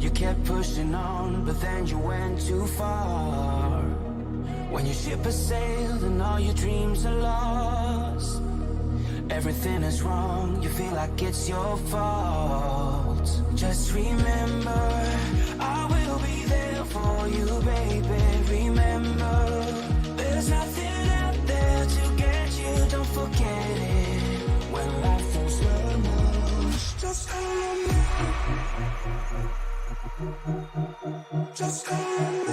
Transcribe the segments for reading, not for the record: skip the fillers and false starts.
You kept pushing on, but then you went too far. When your ship has sailed and all your dreams are lost, everything is wrong, you feel like it's your fault. Just remember, I will be there for you, baby. Remember, there's nothing out there to get you, don't forget it. When life throws lemons, just call on me. Just call on me.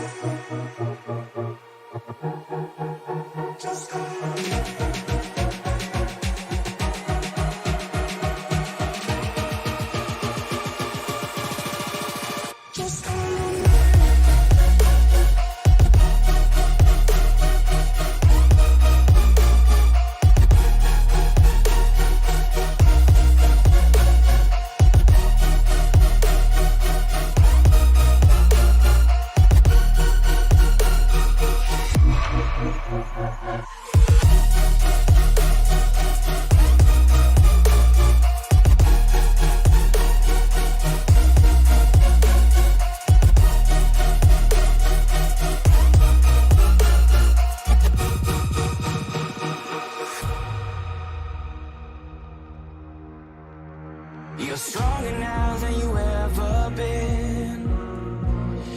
Just call on me. You're stronger now than you ever been.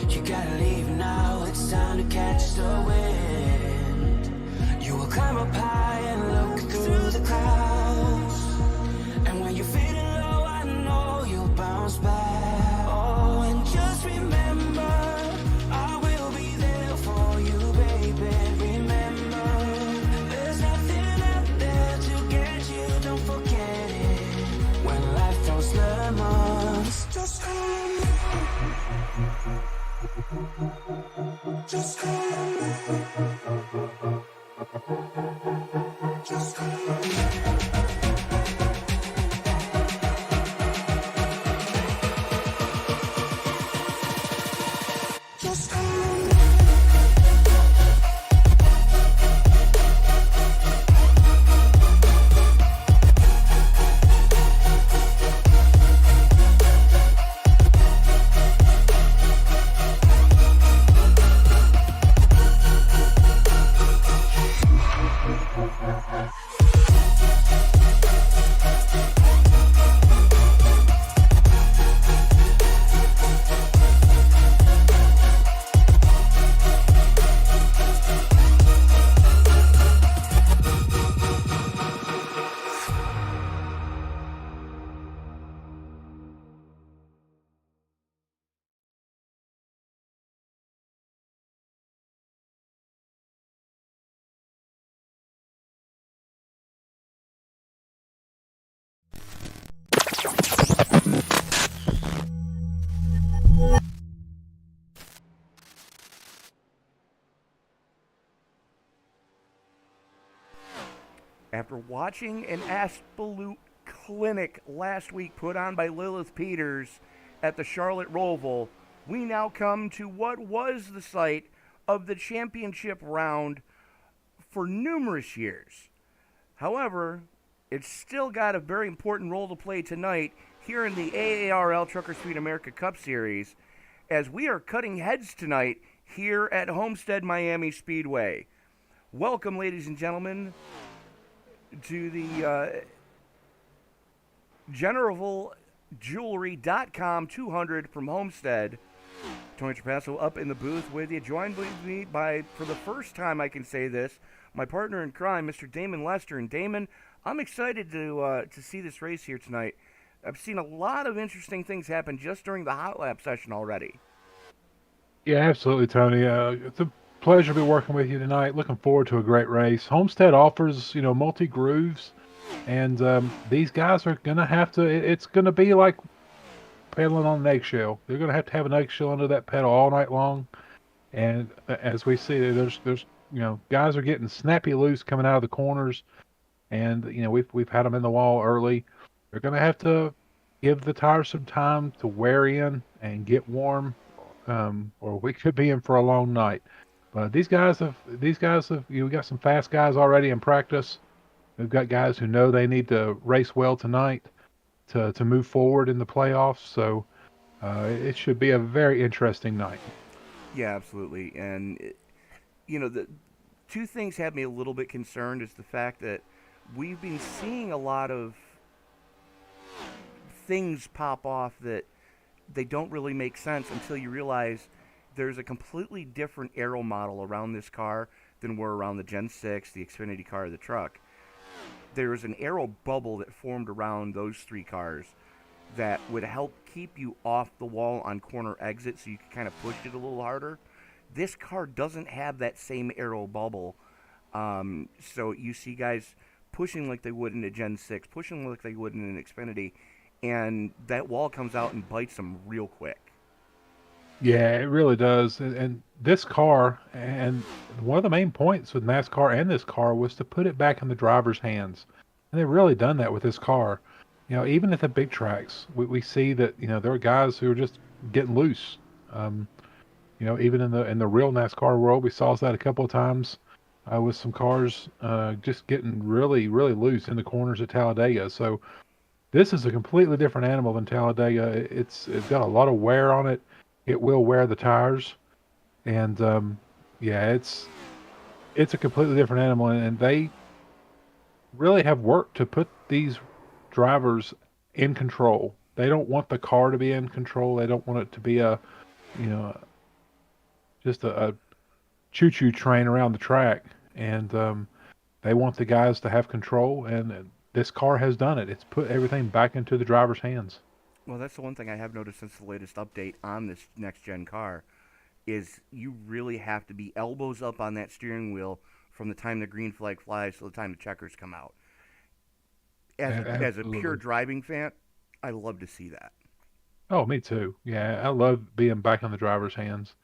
You gotta leave now, it's time to catch the wind. You will climb up high and look through the clouds, and when you're feeling low, I know you'll bounce back. Oh, and just remember, I will be there for you, baby. Remember, there's nothing out there to get you, don't forget it. When life throws lemons, just call on me. Just call on me. Just call on me. Just call on me. After watching an absolute clinic last week put on by Lilith Peters at the Charlotte Roval, we now come to what was the site of the championship round for numerous years. However, it's still got a very important role to play tonight here in the AARL Trucker Speed America Cup Series, as we are cutting heads tonight here at Homestead-Miami Speedway. Welcome, ladies and gentlemen, to the GeneralJewelry.com 200 from Homestead. Tony Trapasso up in the booth with you. Joined with me by, for the first time I can say this, my partner in crime, Mr. Damon Lester. And Damon, I'm excited to see this race here tonight. I've seen a lot of interesting things happen just during the hot lap session already. Yeah, absolutely, Tony. It's a pleasure to be working with you tonight. Looking forward to a great race. Homestead offers, multi-grooves, and these guys are going to have to, it's going to be like pedaling on an eggshell. They're going to have an eggshell under that pedal all night long. And as we see, there's guys are getting snappy loose coming out of the corners, and we've had them in the wall early. They're going to have to give the tires some time to wear in and get warm, or we could be in for a long night. But these guys have we got some fast guys already in practice. We've got guys who know they need to race well tonight to move forward in the playoffs. So It should be a very interesting night. Yeah, absolutely. And the two things have me a little bit concerned is the fact that we've been seeing a lot of things pop off that they don't really make sense until you realize there's a completely different aero model around this car than were around the Gen 6, the Xfinity car, or the truck. There is an aero bubble that formed around those three cars that would help keep you off the wall on corner exits so you can kind of push it a little harder. This car doesn't have that same aero bubble. So you see guys pushing like they would in a Gen 6, pushing like they would in an Xfinity, and that wall comes out and bites them real quick. Yeah, it really does. And this car, and one of the main points with NASCAR and this car was to put it back in the driver's hands. And they've really done that with this car. Even at the big tracks, we see that, there are guys who are just getting loose. Um, even in the real NASCAR world, we saw that a couple of times with some cars just getting really, really loose in the corners at Talladega. So this is a completely different animal than Talladega. It's got a lot of wear on it. It will wear the tires, and yeah, it's a completely different animal, and they really have worked to put these drivers in control. They don't want the car to be in control. They don't want it to be you know, just a choo-choo train around the track, and they want the guys to have control. And this car has done it. It's put everything back into the driver's hands. Well, that's the one thing I have noticed since the latest update on this next gen car is you really have to be elbows up on that steering wheel from the time the green flag flies to the time the checkers come out. As a pure Absolutely. driving fan, I love to see that. Oh, me too. Yeah, I love being back in the driver's hands.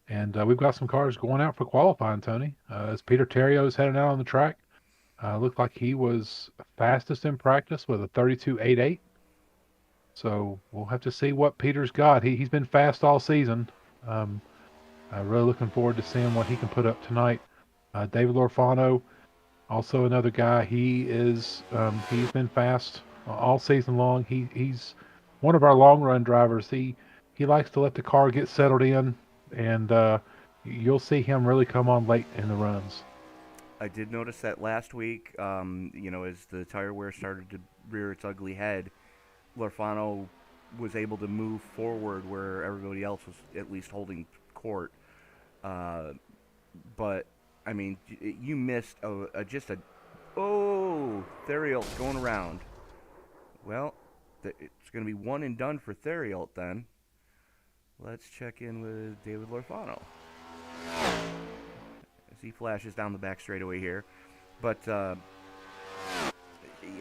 And we've got some cars going out for qualifying, Tony. As Peter Terrio's heading out on the track, looked like he was fastest in practice with a 32.88. So we'll have to see what Peter's got. He's been fast all season. Um, I'm really looking forward to seeing what he can put up tonight. David Lorfano, also another guy. He's been fast all season long. He's one of our long run drivers. He likes to let the car get settled in, and you'll see him really come on late in the runs. I did notice that last week, as the tire wear started to rear its ugly head, Lorfano was able to move forward where everybody else was at least holding court. Uh, but I mean, you missed Theriault going around. Well, it's going to be one and done for Theriault then. Let's check in with David Lorfano as he flashes down the back straightaway here. But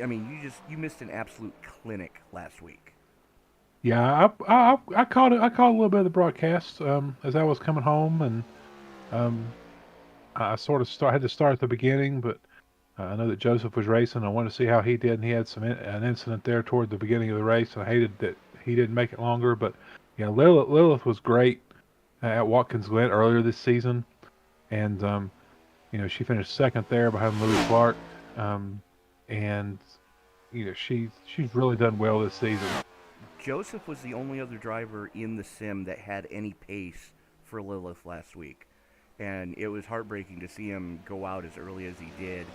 I mean, you missed an absolute clinic last week. Yeah, I caught it. I caught a little bit of the broadcast as I was coming home, and um, I sort of had to start at the beginning, but I know that Joseph was racing. I wanted to see how he did, and he had an incident there toward the beginning of the race. I hated that he didn't make it longer, but yeah, Lilith was great at Watkins Glen earlier this season, and she finished second there behind Louis Clark, um, and she's really done well this season. Joseph was the only other driver in the sim that had any pace for Lilith last week. And it was heartbreaking to see him go out as early as he did.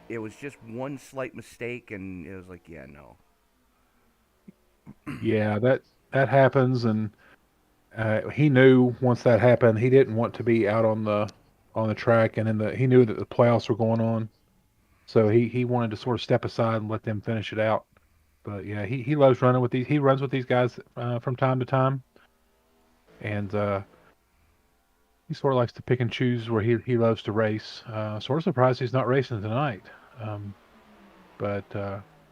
It was just one slight mistake, and it was like, yeah, no. Yeah, that happens, and he knew once that happened, he didn't want to be out on the track, and he knew that the playoffs were going on, so he wanted to sort of step aside and let them finish it out. But yeah, he loves running with these. He runs with these guys from time to time, and he sort of likes to pick and choose where he loves to race. Sort of surprised he's not racing tonight. Um, but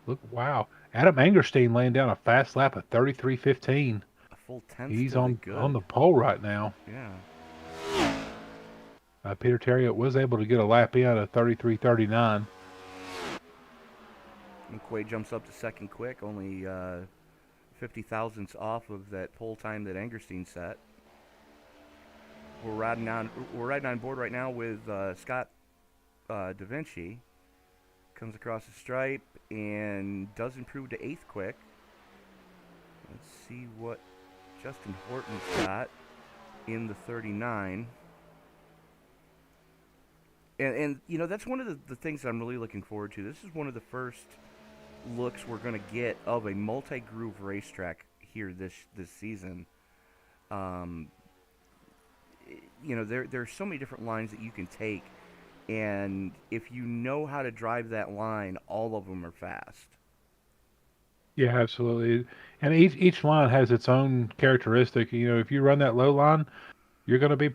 look, wow, Adam Angerstein laying down a fast lap of 33.15. A full tenth He's to the on good. the pole right now. Yeah. Peter Terriot was able to get a lap in at 33.39. McQuaid jumps up to second quick, only 50 thousandths off of that pole time that Angerstein set. We're riding on board right now with Scott Da Vinci. Comes across the stripe and does improve to eighth quick. Let's see what Justin Horton's got in the 39. And you know, that's one of the things that I'm really looking forward to. This is one of the first looks we're going to get of a multi-groove racetrack here this season. Um, you know, there's so many different lines that you can take, and if you know how to drive that line, all of them are fast. Yeah, absolutely. And each line has its own characteristic. You know, if you run that low line, you're going to be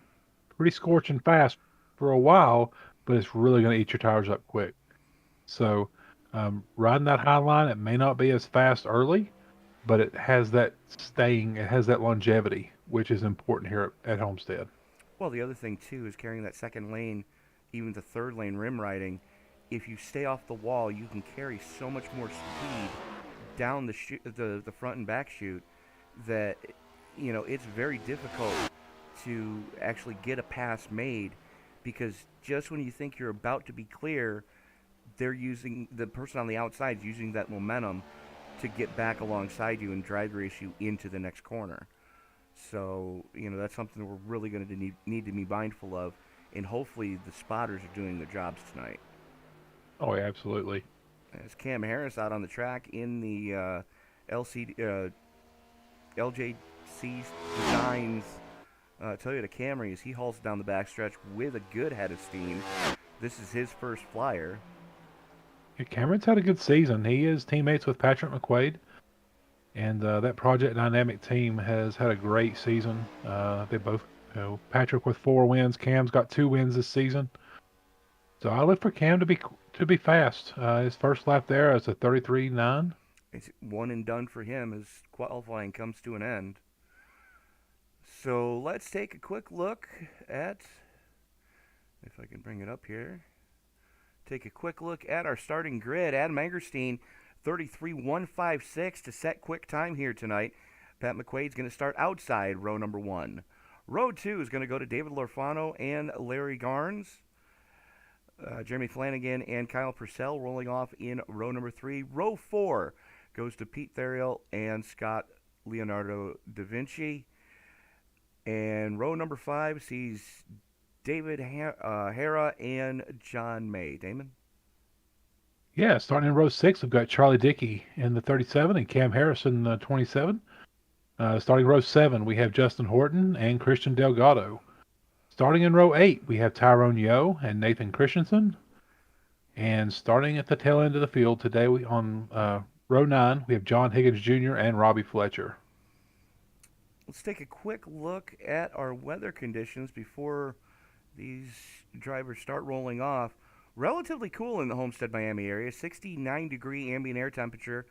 pretty scorching fast for a while, but it's really going to eat your tires up quick. So, riding that high line, it may not be as fast early, but it has that staying, it has that longevity, which is important here at Homestead. Well, the other thing too is carrying that second lane, even the third lane rim riding. If you stay off the wall, you can carry so much more speed down the front and back chute that, you know, it's very difficult to actually get a pass made, because just when you think you're about to be clear, the person on the outside is using that momentum to get back alongside you and drag race you into the next corner. So, you know, that's something we're really going to need to be mindful of, and hopefully the spotters are doing their jobs tonight. Oh, yeah, absolutely. As Cam Harris out on the track in the LJC Designs Toyota Camry, as he hauls down the backstretch with a good head of steam. This is his first flyer. Yeah, Cameron's had a good season. He is teammates with Patrick McQuaid, and that Project Dynamic team has had a great season. They both, you know, Patrick with 4 wins, Cam's got 2 wins this season. So I look for Cam to be fast. His first lap there is a 33.9. It's one and done for him as qualifying comes to an end. So let's take a quick look at, if I can bring it up here, take a quick look at our starting grid. Adam Angerstein, 33.156 to set quick time here tonight. Pat McQuaid's going to start outside row number 1. Row 2 is going to go to David Lorfano and Larry Garnes. Jeremy Flanagan and Kyle Purcell rolling off in row number 3. Row 4 goes to Pete Theriault and Scott Leonardo da Vinci. And row number 5 sees David Hara and John May. Damon? Yeah, starting in row 6, we've got Charlie Dickey in the 37 and Cam Harrison in the 27. Starting row 7, we have Justin Horton and Christian Delgado. Starting in row 8, we have Tyrone Yo and Nathan Christensen. And starting at the tail end of the field today, on row 9, we have John Higgins Jr. and Robbie Fletcher. Let's take a quick look at our weather conditions before these drivers start rolling off. Relatively cool in the Homestead-Miami area. 69-degree ambient air temperature,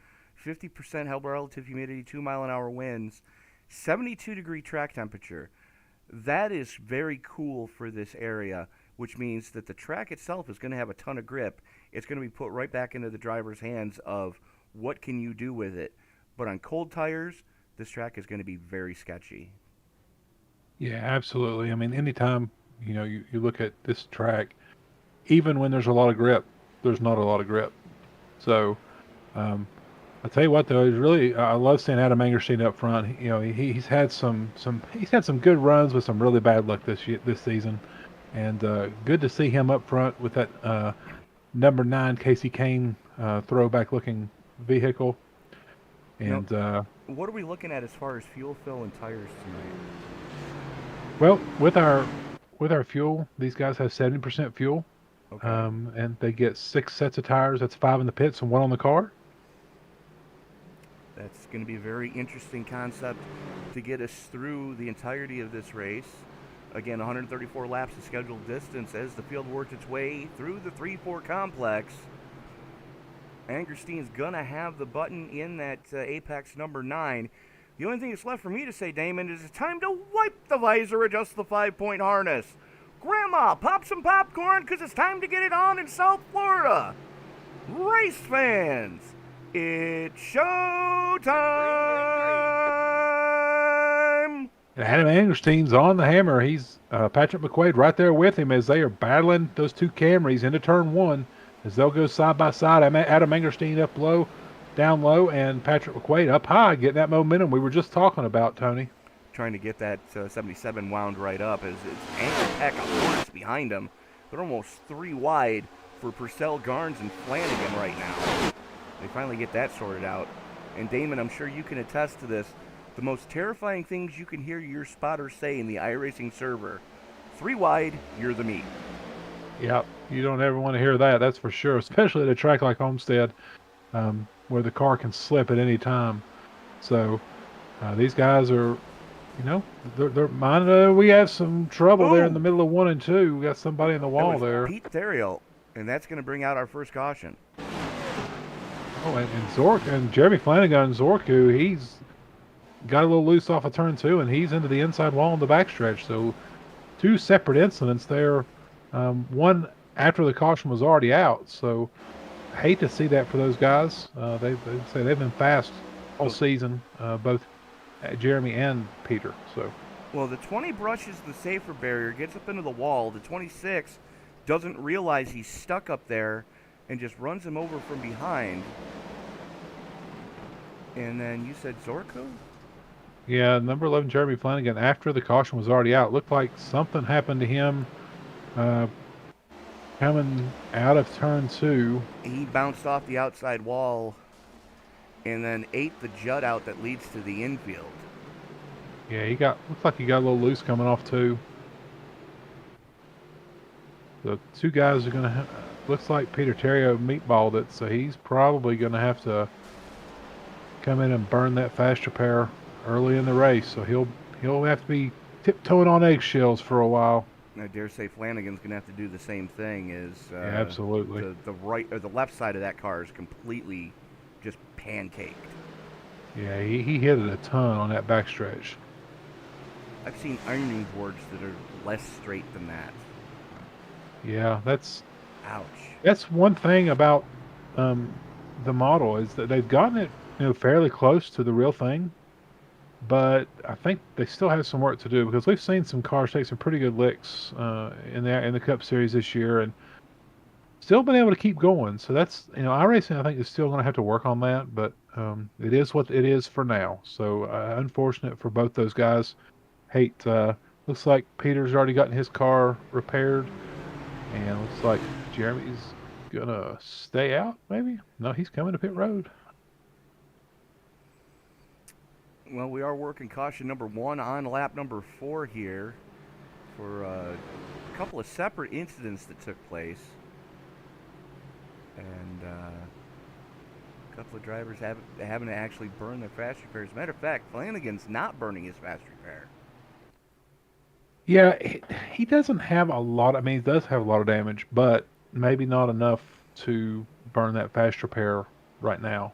50% held relative humidity, 2-mile-an-hour winds, 72-degree track temperature. That is very cool for this area, which means that the track itself is going to have a ton of grip. It's going to be put right back into the driver's hands of what can you do with it. But on cold tires, this track is going to be very sketchy. Yeah, absolutely. I mean, anytime, you know, you look at this track, even when there's a lot of grip, there's not a lot of grip. So, I tell you what, though, is really I love seeing Adam Angerstein up front. You know, he's had some good runs with some really bad luck this season, and good to see him up front with that number 9 Casey Kane throwback looking vehicle. And what are we looking at as far as fuel fill and tires tonight? Well, with our fuel, these guys have 70% fuel, Okay. and they get 6 sets of tires. That's 5 in the pits and 1 on the car. That's going to be a very interesting concept to get us through the entirety of this race. Again, 134 laps of scheduled distance as the field works its way through the 3-4 complex. Angerstein's going to have the button in that apex number 9. The only thing that's left for me to say, Damon, is it's time to wipe the visor, adjust the 5-point harness. Grandma, pop some popcorn, because it's time to get it on in South Florida. Race fans, it's showtime! And Adam Angerstein's on the hammer. He's Patrick McQuaid right there with him as they are battling those 2 Camrys into turn 1 as they'll go side by side. Adam Angerstein up low, down low, and Patrick McQuaid up high, getting that momentum we were just talking about, Tony. Trying to get that 77 wound right up as it's anchor pack of hornets behind him. They're almost 3 wide for Purcell, Garnes, and Flanagan right now. They finally get that sorted out. And Damon, I'm sure you can attest to this. The most terrifying things you can hear your spotters say in the iRacing server: 3 wide, you're the meat. Yep, you don't ever want to hear that, that's for sure, especially at a track like Homestead, where the car can slip at any time. So these guys are, we have some trouble there in the middle of 1 and 2. We got somebody in the wall there. Pete Theriault, and that's going to bring out our first caution. Oh, and Jeremy Flanagan, Zorku, he's got a little loose off of turn 2, and he's into the inside wall in the backstretch. So 2 separate incidents there. One after the caution was already out. So I hate to see that for those guys. They say they've been fast all season, both Jeremy and Peter. So, well, the 20 brushes the safer barrier, gets up into the wall. The 26 doesn't realize he's stuck up there and just runs him over from behind. And then you said Zorko? Yeah, number 11, Jeremy Flanagan, after the caution was already out, looked like something happened to him coming out of turn 2. He bounced off the outside wall and then ate the jut out that leads to the infield. Yeah, looks like he got a little loose coming off 2. The 2 guys are going to looks like Peter Theriault meatballed it, so he's probably going to have to come in and burn that fast repair early in the race. So he'll have to be tiptoeing on eggshells for a while. I dare say Flanagan's going to have to do the same thing. Yeah, absolutely. The right or the left side of that car is completely just pancaked. Yeah, he hit it a ton on that backstretch. I've seen ironing boards that are less straight than that. Yeah, that's ouch. That's one thing about the model is that they've gotten it fairly close to the real thing, but I think they still have some work to do because we've seen some cars take some pretty good licks in the Cup Series this year and still been able to keep going. So that's iRacing I think is still going to have to work on that, but it is what it is for now. So unfortunate for both those guys. Looks like Peter's already gotten his car repaired, and looks like Jeremy's gonna stay out. Maybe no, he's coming to pit road. Well, we are working caution number 1 on lap number 4 here for a couple of separate incidents that took place. And a couple of drivers having to actually burn their fast repair. As a matter of fact, Flanagan's not burning his fast repair. Yeah, he doesn't have a lot. I mean, he does have a lot of damage, but maybe not enough to burn that fast repair right now.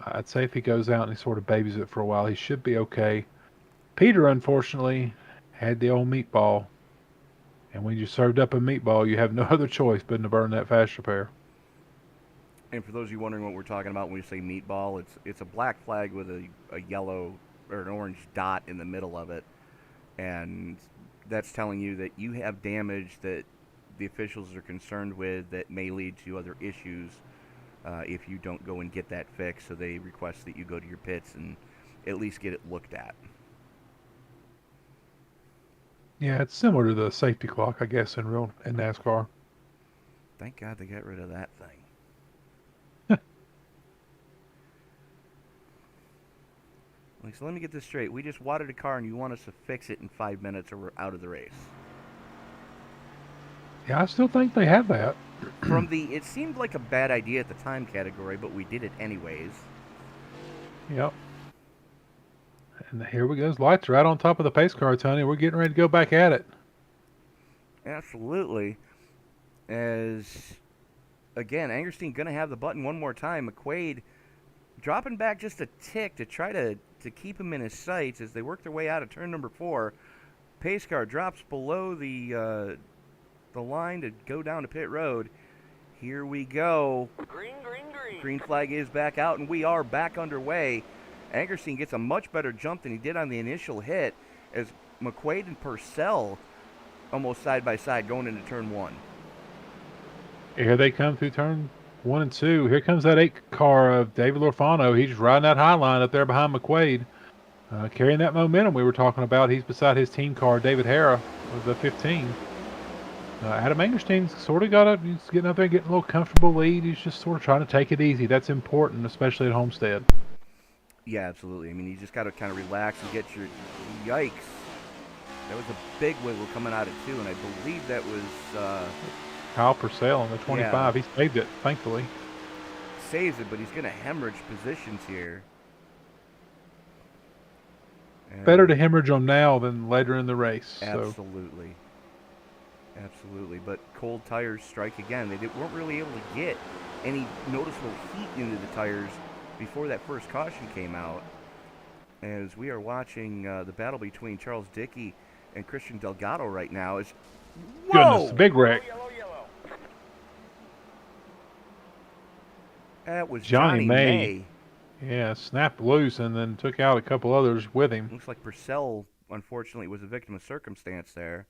I'd say if he goes out and he sort of babies it for a while, he should be okay. Peter, unfortunately, had the old meatball. And when you served up a meatball, you have no other choice but to burn that fast repair. And for those of you wondering what we're talking about when we say meatball, it's a black flag with a yellow or an orange dot in the middle of it. And that's telling you that you have damage that the officials are concerned with that may lead to other issues if you don't go and get that fixed. So they request that you go to your pits and at least get it looked at. Yeah, it's similar to the safety clock, I guess, in NASCAR. Thank God they got rid of that thing. So let me get this straight. We just watered a car and you want us to fix it in 5 minutes or we're out of the race. Yeah, I still think they have that. From it seemed like a bad idea at the time category, but we did it anyways. Yep. And here we go. Lights right on top of the pace car, Tony. We're getting ready to go back at it. Absolutely. As, again, Angerstein going to have the button one more time. McQuaid dropping back just a tick to try to keep him in his sights as they work their way out of turn number 4. Pace car drops below the line to go down to pit road. Here we go. Green, green, green. Green flag is back out, and we are back underway. Angerstein gets a much better jump than he did on the initial hit as McQuaid and Purcell almost side by side going into turn 1. Here they come through turn 1 and 2. Here comes that 8 car of David Lorfano. He's riding that high line up there behind McQuaid, carrying that momentum we were talking about. He's beside his team car, David Hara, with the 15. Adam Angerstein's sort of he's getting up there, getting a little comfortable lead. He's just sort of trying to take it easy. That's important, especially at Homestead. Yeah, absolutely. I mean, you just got to kind of relax and get your yikes. That was a big wiggle coming out of 2, and I believe that was Kyle Purcell on the 25. Yeah. He saved it, thankfully. Saves it, but he's going to hemorrhage positions here. And Better to hemorrhage them now than later in the race. absolutely. Absolutely. But cold tires strike again. They weren't really able to get any noticeable heat into the tires before that first caution came out. As we are watching the battle between Charles Dickey and Christian Delgado right now, is Goodness, big wreck. That was Johnny Johnny May. May. Yeah, snapped loose and then took out a couple others with him. Looks like Purcell, unfortunately, was a victim of circumstance there.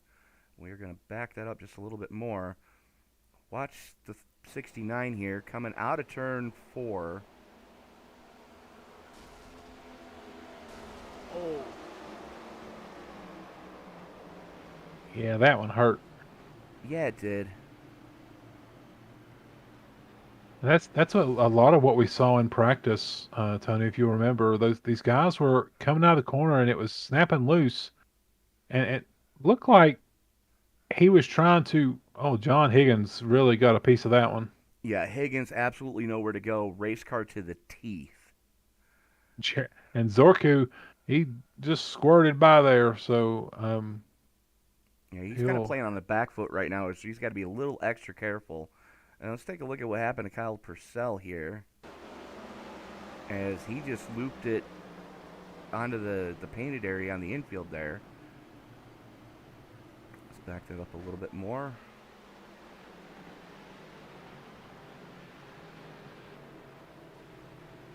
We're going to back that up just a little bit more. Watch the 69 here coming out of turn 4. Oh. Yeah, that one hurt. Yeah, it did. That's a lot of what we saw in practice, Tony. If you remember, these guys were coming out of the corner and it was snapping loose, and it looked like he was trying to. Oh, John Higgins really got a piece of that one. Yeah, Higgins absolutely nowhere to go. Race car to the teeth. And Zorku, he just squirted by there. So yeah, he's kind of playing on the back foot right now, so he's got to be a little extra careful. And let's take a look at what happened to Kyle Purcell here, as he just looped it onto the painted area on the infield there. Let's back that up a little bit more.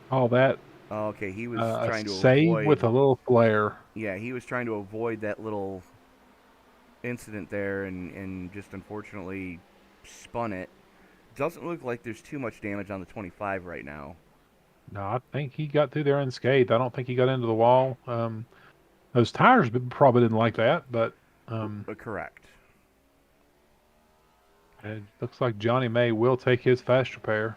All that. Oh, okay, he was trying to save avoid with a little flare. Yeah, he was trying to avoid that little incident there, and just unfortunately spun it. Doesn't look like there's too much damage on the 25 right now. No, I think he got through there unscathed. I don't think he got into the wall. Those tires probably didn't like that, but correct. It looks like Johnny May will take his fast repair.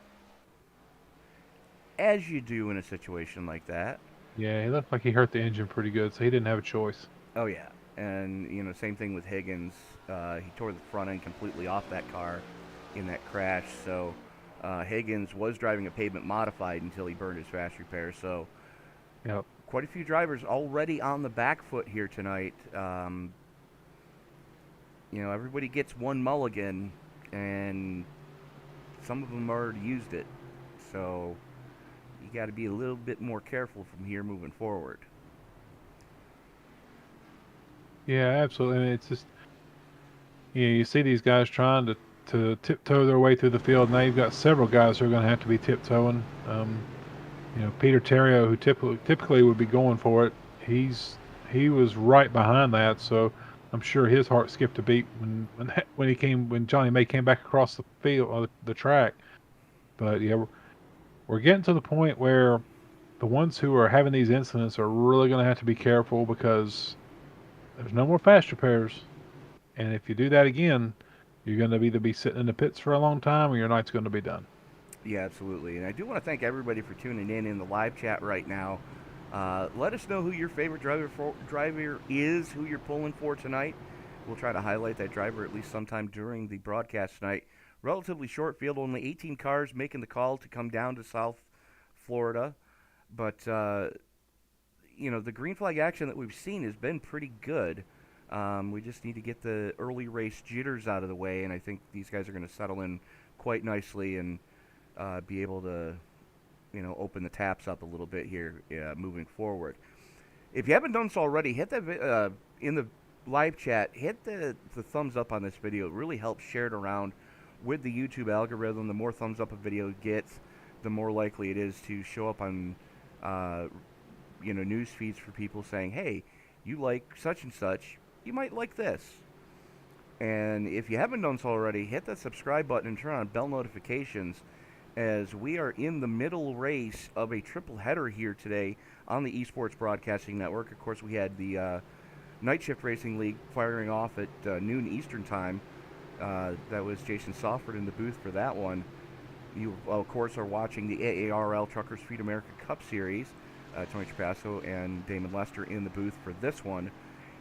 As you do in a situation like that. Yeah, he looked like he hurt the engine pretty good, so he didn't have a choice. Oh, yeah. And, same thing with Higgins. He tore the front end completely off that car in that crash. So Higgins was driving a pavement modified until he burned his fast repair. So yep. Quite a few drivers already on the back foot here tonight. Everybody gets one mulligan, and some of them already used it. So you got to be a little bit more careful from here moving forward. Yeah, absolutely. I mean, it's just, you see these guys trying to tiptoe their way through the field, and now you've got several guys who are going to have to be tiptoeing. Peter Terrio, who typically would be going for it, he was right behind that, so I'm sure his heart skipped a beat when Johnny May came back across the field, the track. But yeah, we're getting to the point where the ones who are having these incidents are really going to have to be careful, because there's no more fast repairs, and if you do that again, you're going to either be sitting in the pits for a long time, or your night's going to be done. Yeah, absolutely. And I do want to thank everybody for tuning in the live chat right now. Let us know who your favorite driver is, who you're pulling for tonight. We'll try to highlight that driver at least sometime during the broadcast tonight. Relatively short field, only 18 cars making the call to come down to South Florida. But, the green flag action that we've seen has been pretty good. We just need to get the early race jitters out of the way, and I think these guys are going to settle in quite nicely and be able to, open the taps up a little bit here moving forward. If you haven't done so already, hit that in the live chat. Hit the thumbs up on this video. It really helps share it around with the YouTube algorithm. The more thumbs up a video gets, the more likely it is to show up on news feeds for people saying, "Hey, you like such and such. You might like this." And if you haven't done so already, hit that subscribe button and turn on bell notifications. as we are in the middle race of a triple header here today on the Esports Broadcasting Network. Of course, we had the Night Shift Racing League firing off at noon Eastern Time. That was Jason Sofford in the booth for that one. You, of course, are watching the AARL Truckers Feed America Cup Series. Tony Trapasso and Damon Lester in the booth for this one.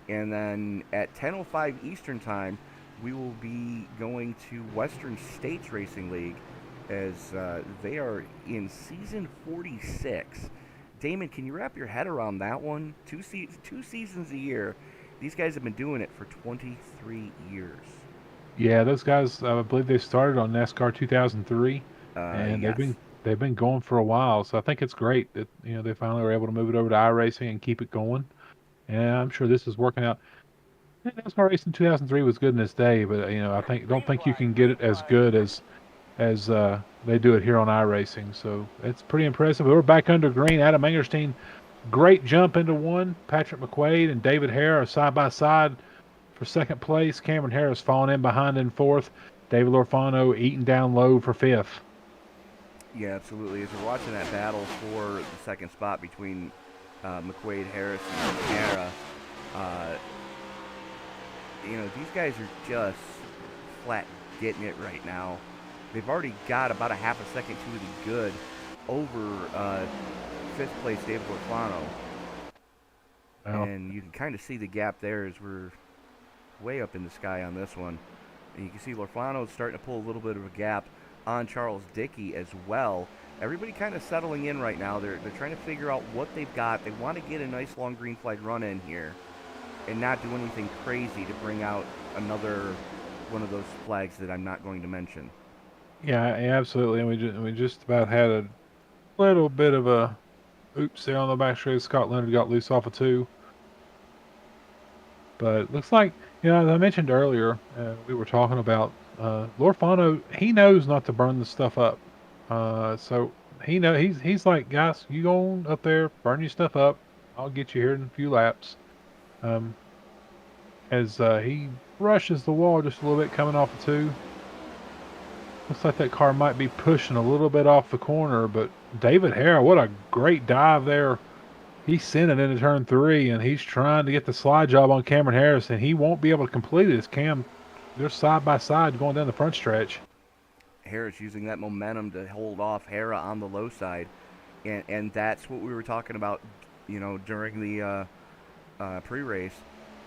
And then at 10:05 Eastern Time, we will be going to Western States Racing League as they are in season 46. Damon, can you wrap your head around that one? Two seasons a year. These guys have been doing it for 23 years. Yeah, those guys, I believe they started on NASCAR 2003, and they've Yes. been going for a while. So I think it's great that they finally were able to move it over to iRacing and keep it going. And I'm sure this is working out. NASCAR racing 2003 was good in its day, but I don't think you can get it as good as they do it here on iRacing. So it's pretty impressive. We're back under green. Adam Engerstein, great jump into one. Patrick McQuaid and David Hare are side by side for second place. Cameron Harris falling in behind in fourth. David Lorfano eating down low for fifth. Yeah, absolutely. As we're watching that battle for the second spot between McQuaid, Harris, and Hara, these guys are just flat getting it right now. They've already got about a half a second to the good over fifth place David Lorfano. Well, And you can kind of see the gap there as we're way up in the sky on this one. And you can see Lorfano is starting to pull a little bit of a gap on Charles Dickey as well. Everybody kind of settling in right now. They're trying to figure out what they've got. They want to get a nice long green flag run in here and not do anything crazy to bring out another one of those flags that I'm not going to mention. yeah, absolutely. And we just about had a little bit of a oops there on the back straight. Scott Leonard got loose off of two. But it looks like, as I mentioned earlier, we were talking about Lorfano. He knows not to burn the stuff up. So he's like, guys, you go on up there, burn your stuff up. I'll get you here in a few laps. Um, as he brushes the wall just a little bit coming off of two. Looks like that car might be pushing a little bit off the corner, but David Hare, what a great dive there. He's sent it into turn three, and he's trying to get the slide job on Cameron Harris, and he won't be able to complete it as they're side by side going down the front stretch. Harris using that momentum to hold off Hara on the low side. And that's what we were talking about, during the pre-race,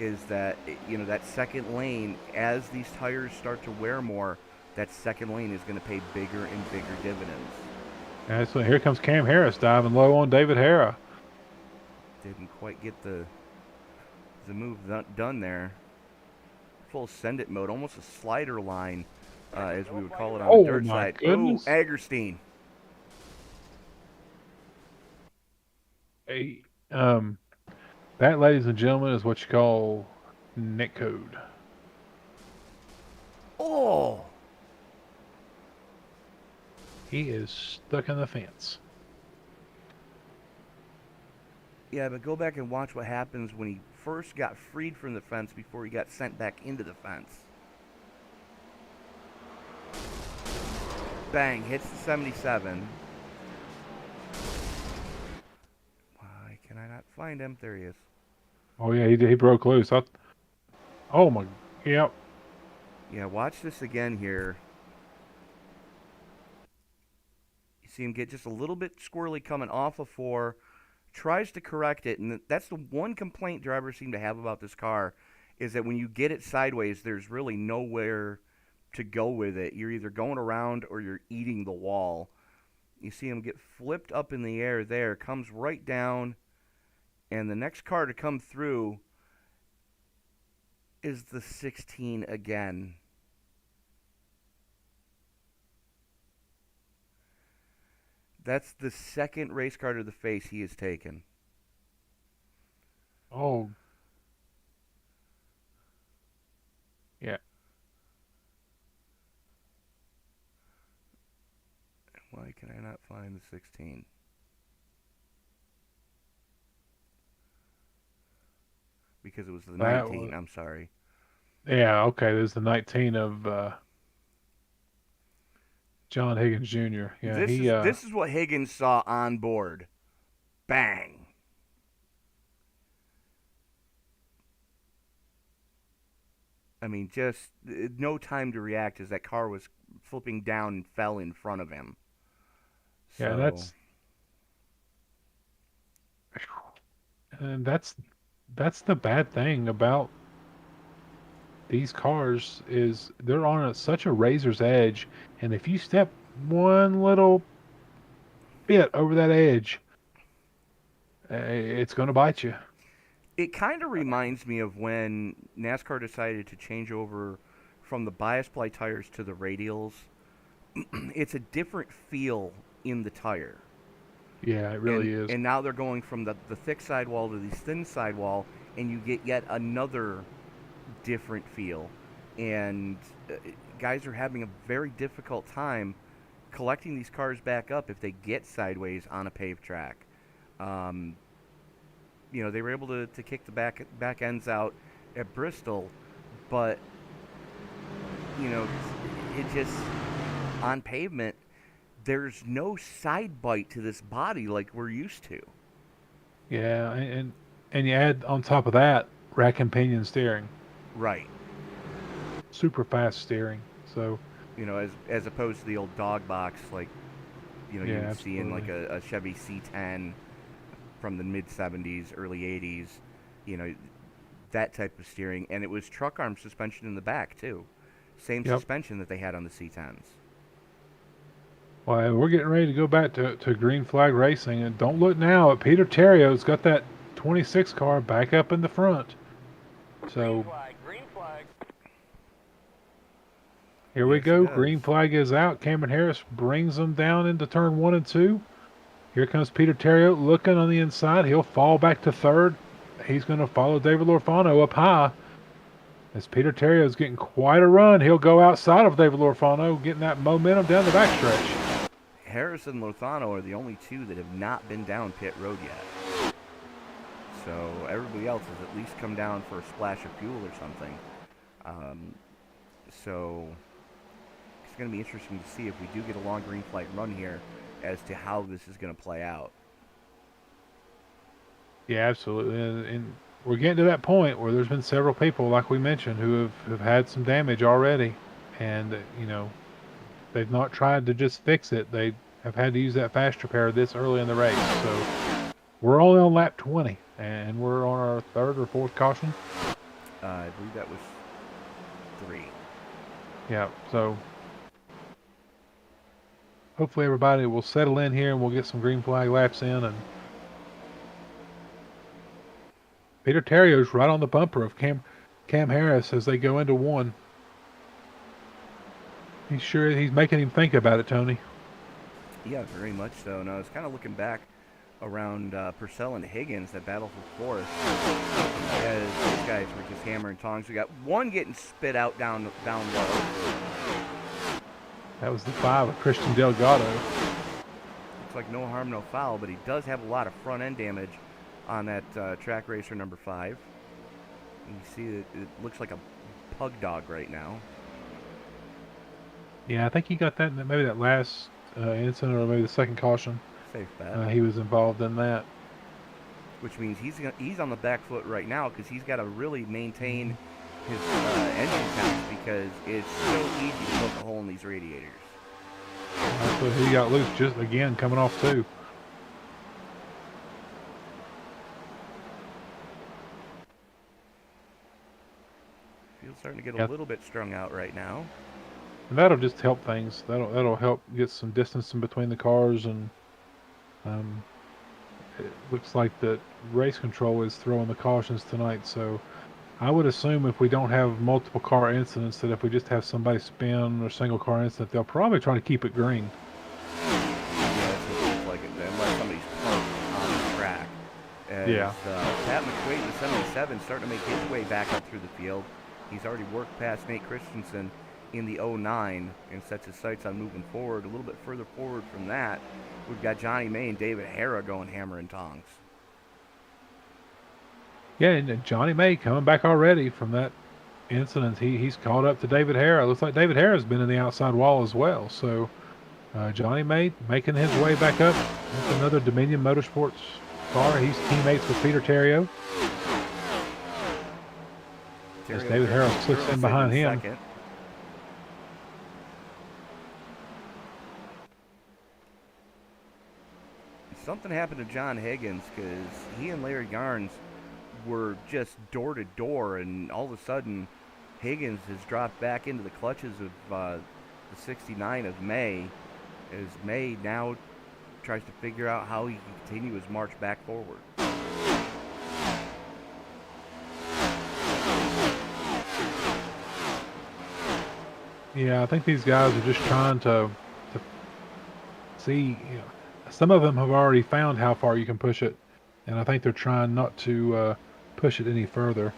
is that, that second lane, as these tires start to wear more, that second lane is going to pay bigger and bigger dividends. And so here comes Cam Harris diving low on David Hara. Didn't quite get the move done there. Full send it mode, almost a slider line, as we would call it on the dirt my side. goodness. Oh, Agerstein. Hey, that, ladies and gentlemen, is what you call net code. Oh! He is stuck in the fence. Yeah, but go back and watch what happens when he first got freed from the fence before he got sent back into the fence. Bang, hits the 77. Why can I not find him? There he is. Oh yeah, he broke loose. Oh my, yep. Yeah, watch this again here. You see him get just a little bit squirrely coming off of four. Tries to correct it, and that's the one complaint drivers seem to have about this car, is that when you get it sideways, there's really nowhere to go with it. You're either going around or you're eating the wall. You see him get flipped up in the air there, comes right down, and the next car to come through is the 16 again. That's the second race car to the face he has taken. Oh. Yeah. Why can I not find the 16? Because it was the 19. I'm sorry. Yeah, okay. There's the 19 of John Higgins Jr. Yeah, This is what Higgins saw on board. Bang. I mean, just no time to react as that car was flipping down and fell in front of him. yeah, So, that's the bad thing about these cars is they're on such a razor's edge, and if you step one little bit over that edge, it's going to bite you. it kind of reminds me of when NASCAR decided to change over from the bias ply tires to the radials. It's a different feel in the tire. Yeah, it really and, is. And now they're going from the thick sidewall to the thin sidewall, and you get yet another different feel. And guys are having a very difficult time collecting these cars back up if they get sideways on a paved track. They were able to kick the back ends out at Bristol, but it just on pavement, there's no side bite to this body like we're used to. Yeah, and you add on top of that rack and pinion steering, Right. super fast steering. So As opposed to the old dog box, like you would see in like absolutely. a Chevy C10 from the mid '70s, early '80s. That type of steering, and it was truck arm suspension in the back too. Same Yep. suspension that they had on the C10s. Well, we're getting ready to go back to green flag racing, and don't look now at Peter Terrio's got that 26 car back up in the front. So Green flag. here we Yes, go. it does. Green flag is out. Cameron Harris brings them down into turn 1 and 2. Here comes Peter Terrio looking on the inside. He'll fall back to third. He's going to follow David Lorfano up high. As Peter Terrio is getting quite a run, he'll go outside of David Lorfano, getting that momentum down the backstretch. Harris and Lozano are the only two that have not been down pit road yet. So everybody else has at least come down for a splash of fuel or something. So it's going to be interesting to see if we do get a long green flag run here as to how this is going to play out. Yeah, absolutely. And we're getting to that point where there's been several people, like we mentioned, who have had some damage already. And, they've not tried to just fix it. They have had to use that fast repair this early in the race. So we're only on lap 20, and we're on our third or fourth caution. I believe that was 3. Yeah, so hopefully everybody will settle in here and we'll get some green flag laps in. And Peter Terrio's right on the bumper of Cam Harris as they go into 1. He's making him think about it, Tony. Yeah, very much so. And I was kind of looking back around Purcell and Higgins, that battle for fourth, as these guys were just hammering tongs. We got one getting spit out down low. That was the 5 of Christian Delgado. Looks like no harm, no foul, but he does have a lot of front end damage on that track racer number 5. You see it looks like a pug dog right now. Yeah, I think he got that in maybe that last incident or maybe the second caution. Safe bet. He was involved in that. Which means he's on the back foot right now because he's got to really maintain his engine counts because it's so easy to poke a hole in these radiators. So he got loose just again coming off too. Field's starting to get a little bit strung out right now. And that'll just help things. That'll help get some distance in between the cars, and it looks like the race control is throwing the cautions tonight. So I would assume if we don't have multiple car incidents, that if we just have somebody spin or single car incident, they'll probably try to keep it green. Yeah, that's what it looks like, unless somebody's parked on the track. As, Pat McQuaid, the 77, starting to make his way back up through the field. He's already worked past Nate Christensen in the 09 and sets his sights on moving forward. A little bit further forward from that, we've got Johnny May and David Hara going hammer and tongs. Yeah, and Johnny May coming back already from that incident. He's caught up to David Hara. Looks like David Hara's been in the outside wall as well. So Johnny May making his way back up. That's another Dominion Motorsports car. He's teammates with Peter Terrio. As David Harrell slips in behind him. Second. Something happened to John Higgins because he and Larry Yarnes were just door to door, and all of a sudden Higgins has dropped back into the clutches of the 69 of May, as May now tries to figure out how he can continue his march back forward. Yeah, I think these guys are just trying to see. Some of them have already found how far you can push it, and I think they're trying not to push it any further.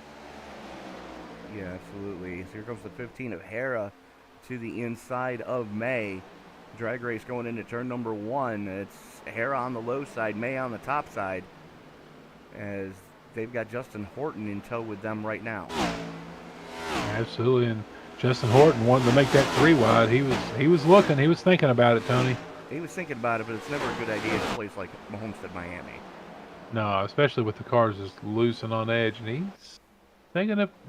Yeah, absolutely. So here comes the 15 of Hera to the inside of May. Drag race going into turn number 1. It's Hera on the low side, May on the top side, as they've got Justin Horton in tow with them right now. Absolutely, and Justin Horton wanted to make that 3 wide. He was looking, he was thinking about it, Tony. He was thinking about it, but it's never a good idea in a place like Homestead-Miami. No, especially with the cars just loose and on edge, and he's thinking about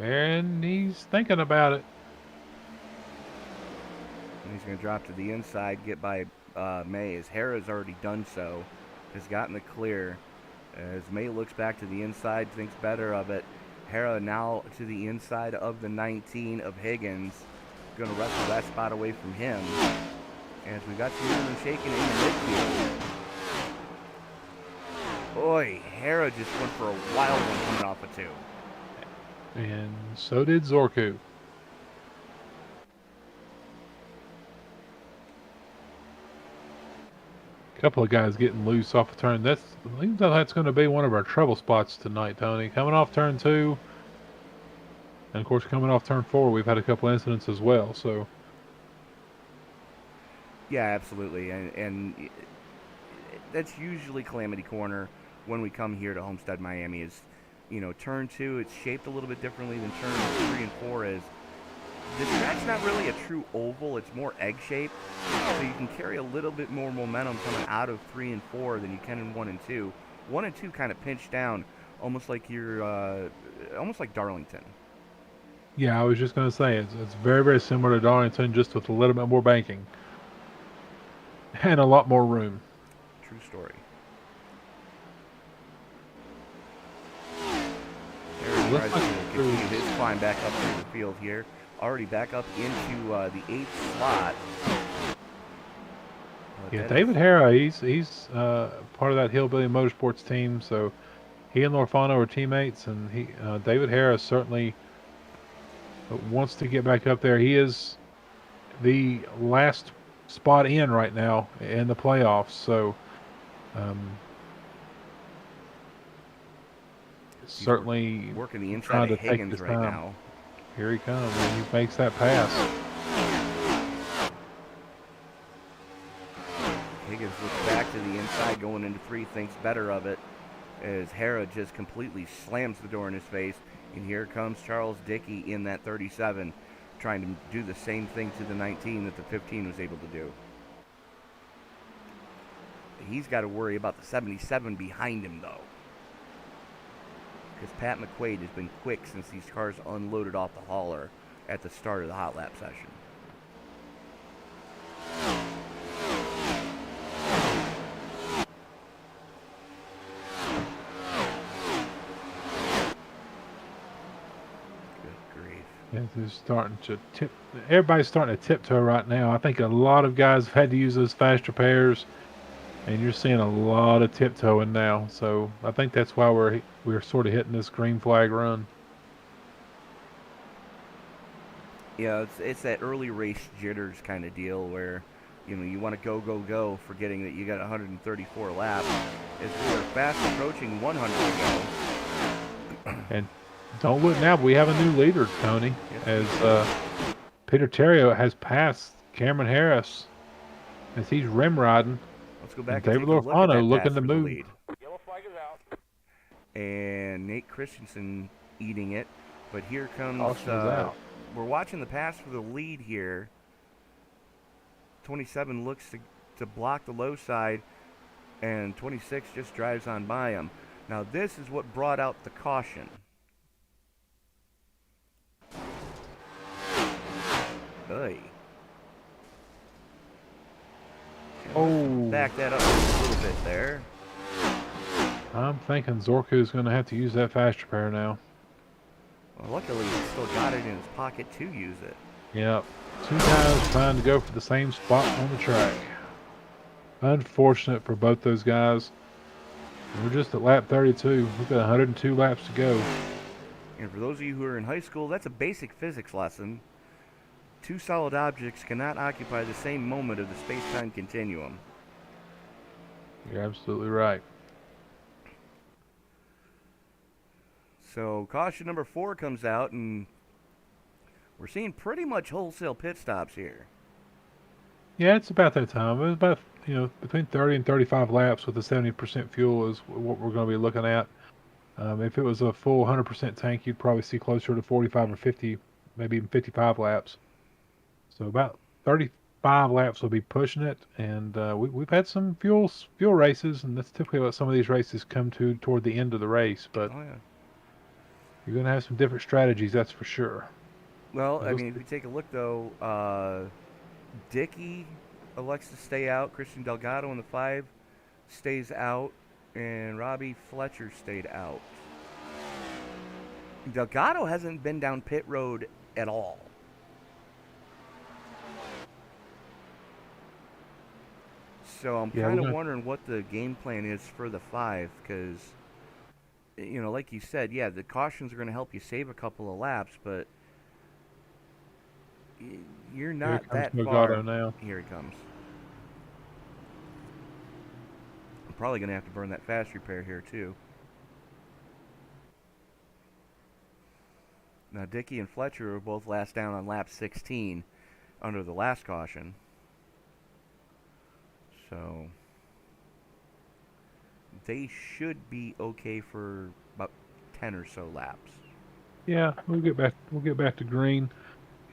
it. And he's going to drop to the inside, get by May, as Hera's already done so, has gotten the clear. As May looks back to the inside, thinks better of it. Hera now to the inside of the 19 of Higgins, going to wrestle that spot away from him. As we got some moving and shaking in the midfield. Boy, Hera just went for a wild one coming off a 2. And so did Zorku. A couple of guys getting loose off a turn. I think that's going to be one of our trouble spots tonight, Tony. Coming off turn 2, and of course coming off turn 4, we've had a couple incidents as well. So. Yeah, absolutely, and that's usually Calamity Corner when we come here to Homestead-Miami. Is, turn 2, it's shaped a little bit differently than turn 3 and 4 is. The track's not really a true oval, it's more egg-shaped, so you can carry a little bit more momentum coming out of 3 and 4 than you can in 1 and 2. 1 and 2 kind of pinch down, almost like almost like Darlington. Yeah, I was just going to say, it's very, very similar to Darlington, just with a little bit more banking. And a lot more room. True story. Tries to continue his climb back up through the field here. Already back up into the 8th slot. Yeah, David Hera, he's part of that Hillbilly Motorsports team, so he and Lorfano are teammates, and David Hera certainly wants to get back up there. He is the last spot in right now in the playoffs, so certainly working the inside of Higgins right now. Here he comes, and he makes that pass. Higgins looks back to the inside, going into 3, thinks better of it, as Hera just completely slams the door in his face. And here comes Charles Dickey in that 37, trying to do the same thing to the 19 that the 15 was able to do. He's got to worry about the 77 behind him, though, because Pat McQuaid has been quick since these cars unloaded off the hauler at the start of the hot lap session. Good grief. They're starting to tip. Everybody's starting to tiptoe right now. I think a lot of guys have had to use those fast repairs, and you're seeing a lot of tiptoeing now. So I think that's why we're sort of hitting this green flag run. Yeah, it's that early race jitters kind of deal where, you want to go, forgetting that you got 134 laps. As we are fast approaching 100 to go. And don't look now, but we have a new leader, Tony, as Peter Terrio has passed Cameron Harris as he's rim riding. Let's go back and David Lorfano looking to move. Yellow flag is out. And Nate Christensen eating it. But here comes, we're watching the pass for the lead here. 27 looks to to block the low side, and 26 just drives on by him. Now this is what brought out the caution. Hey. Oh. Back that up a little bit there. I'm thinking Zorku's going to have to use that fast repair now. Well, luckily, he still got it in his pocket to use it. Yep. 2 guys trying to go for the same spot on the track. Unfortunate for both those guys. We're just at lap 32. We've got 102 laps to go. And for those of you who are in high school, that's a basic physics lesson. 2 solid objects cannot occupy the same moment of the space-time continuum. You're absolutely right. So caution number 4 comes out, and we're seeing pretty much wholesale pit stops here. Yeah, it's about that time. It's about, between 30 and 35 laps with the 70% fuel is what we're going to be looking at. If it was a full 100% tank, you'd probably see closer to 45 or 50, maybe even 55 laps. So about 35 laps will be pushing it, and we've had some fuel races, and that's typically what some of these races come to toward the end of the race. But you're going to have some different strategies, that's for sure. Well, I mean, if you take a look, though, Dickey elects to stay out. Christian Delgado in the 5 stays out, and Robbie Fletcher stayed out. Delgado hasn't been down pit road at all. So I'm kind of wondering what the game plan is for the 5, because, like you said, yeah, the cautions are going to help you save a couple of laps, but you're not that far. Now. Here he comes. I'm probably going to have to burn that fast repair here, too. Now, Dickey and Fletcher were both last down on lap 16 under the last caution. So they should be okay for about 10 or so laps. Yeah, we'll get back to green.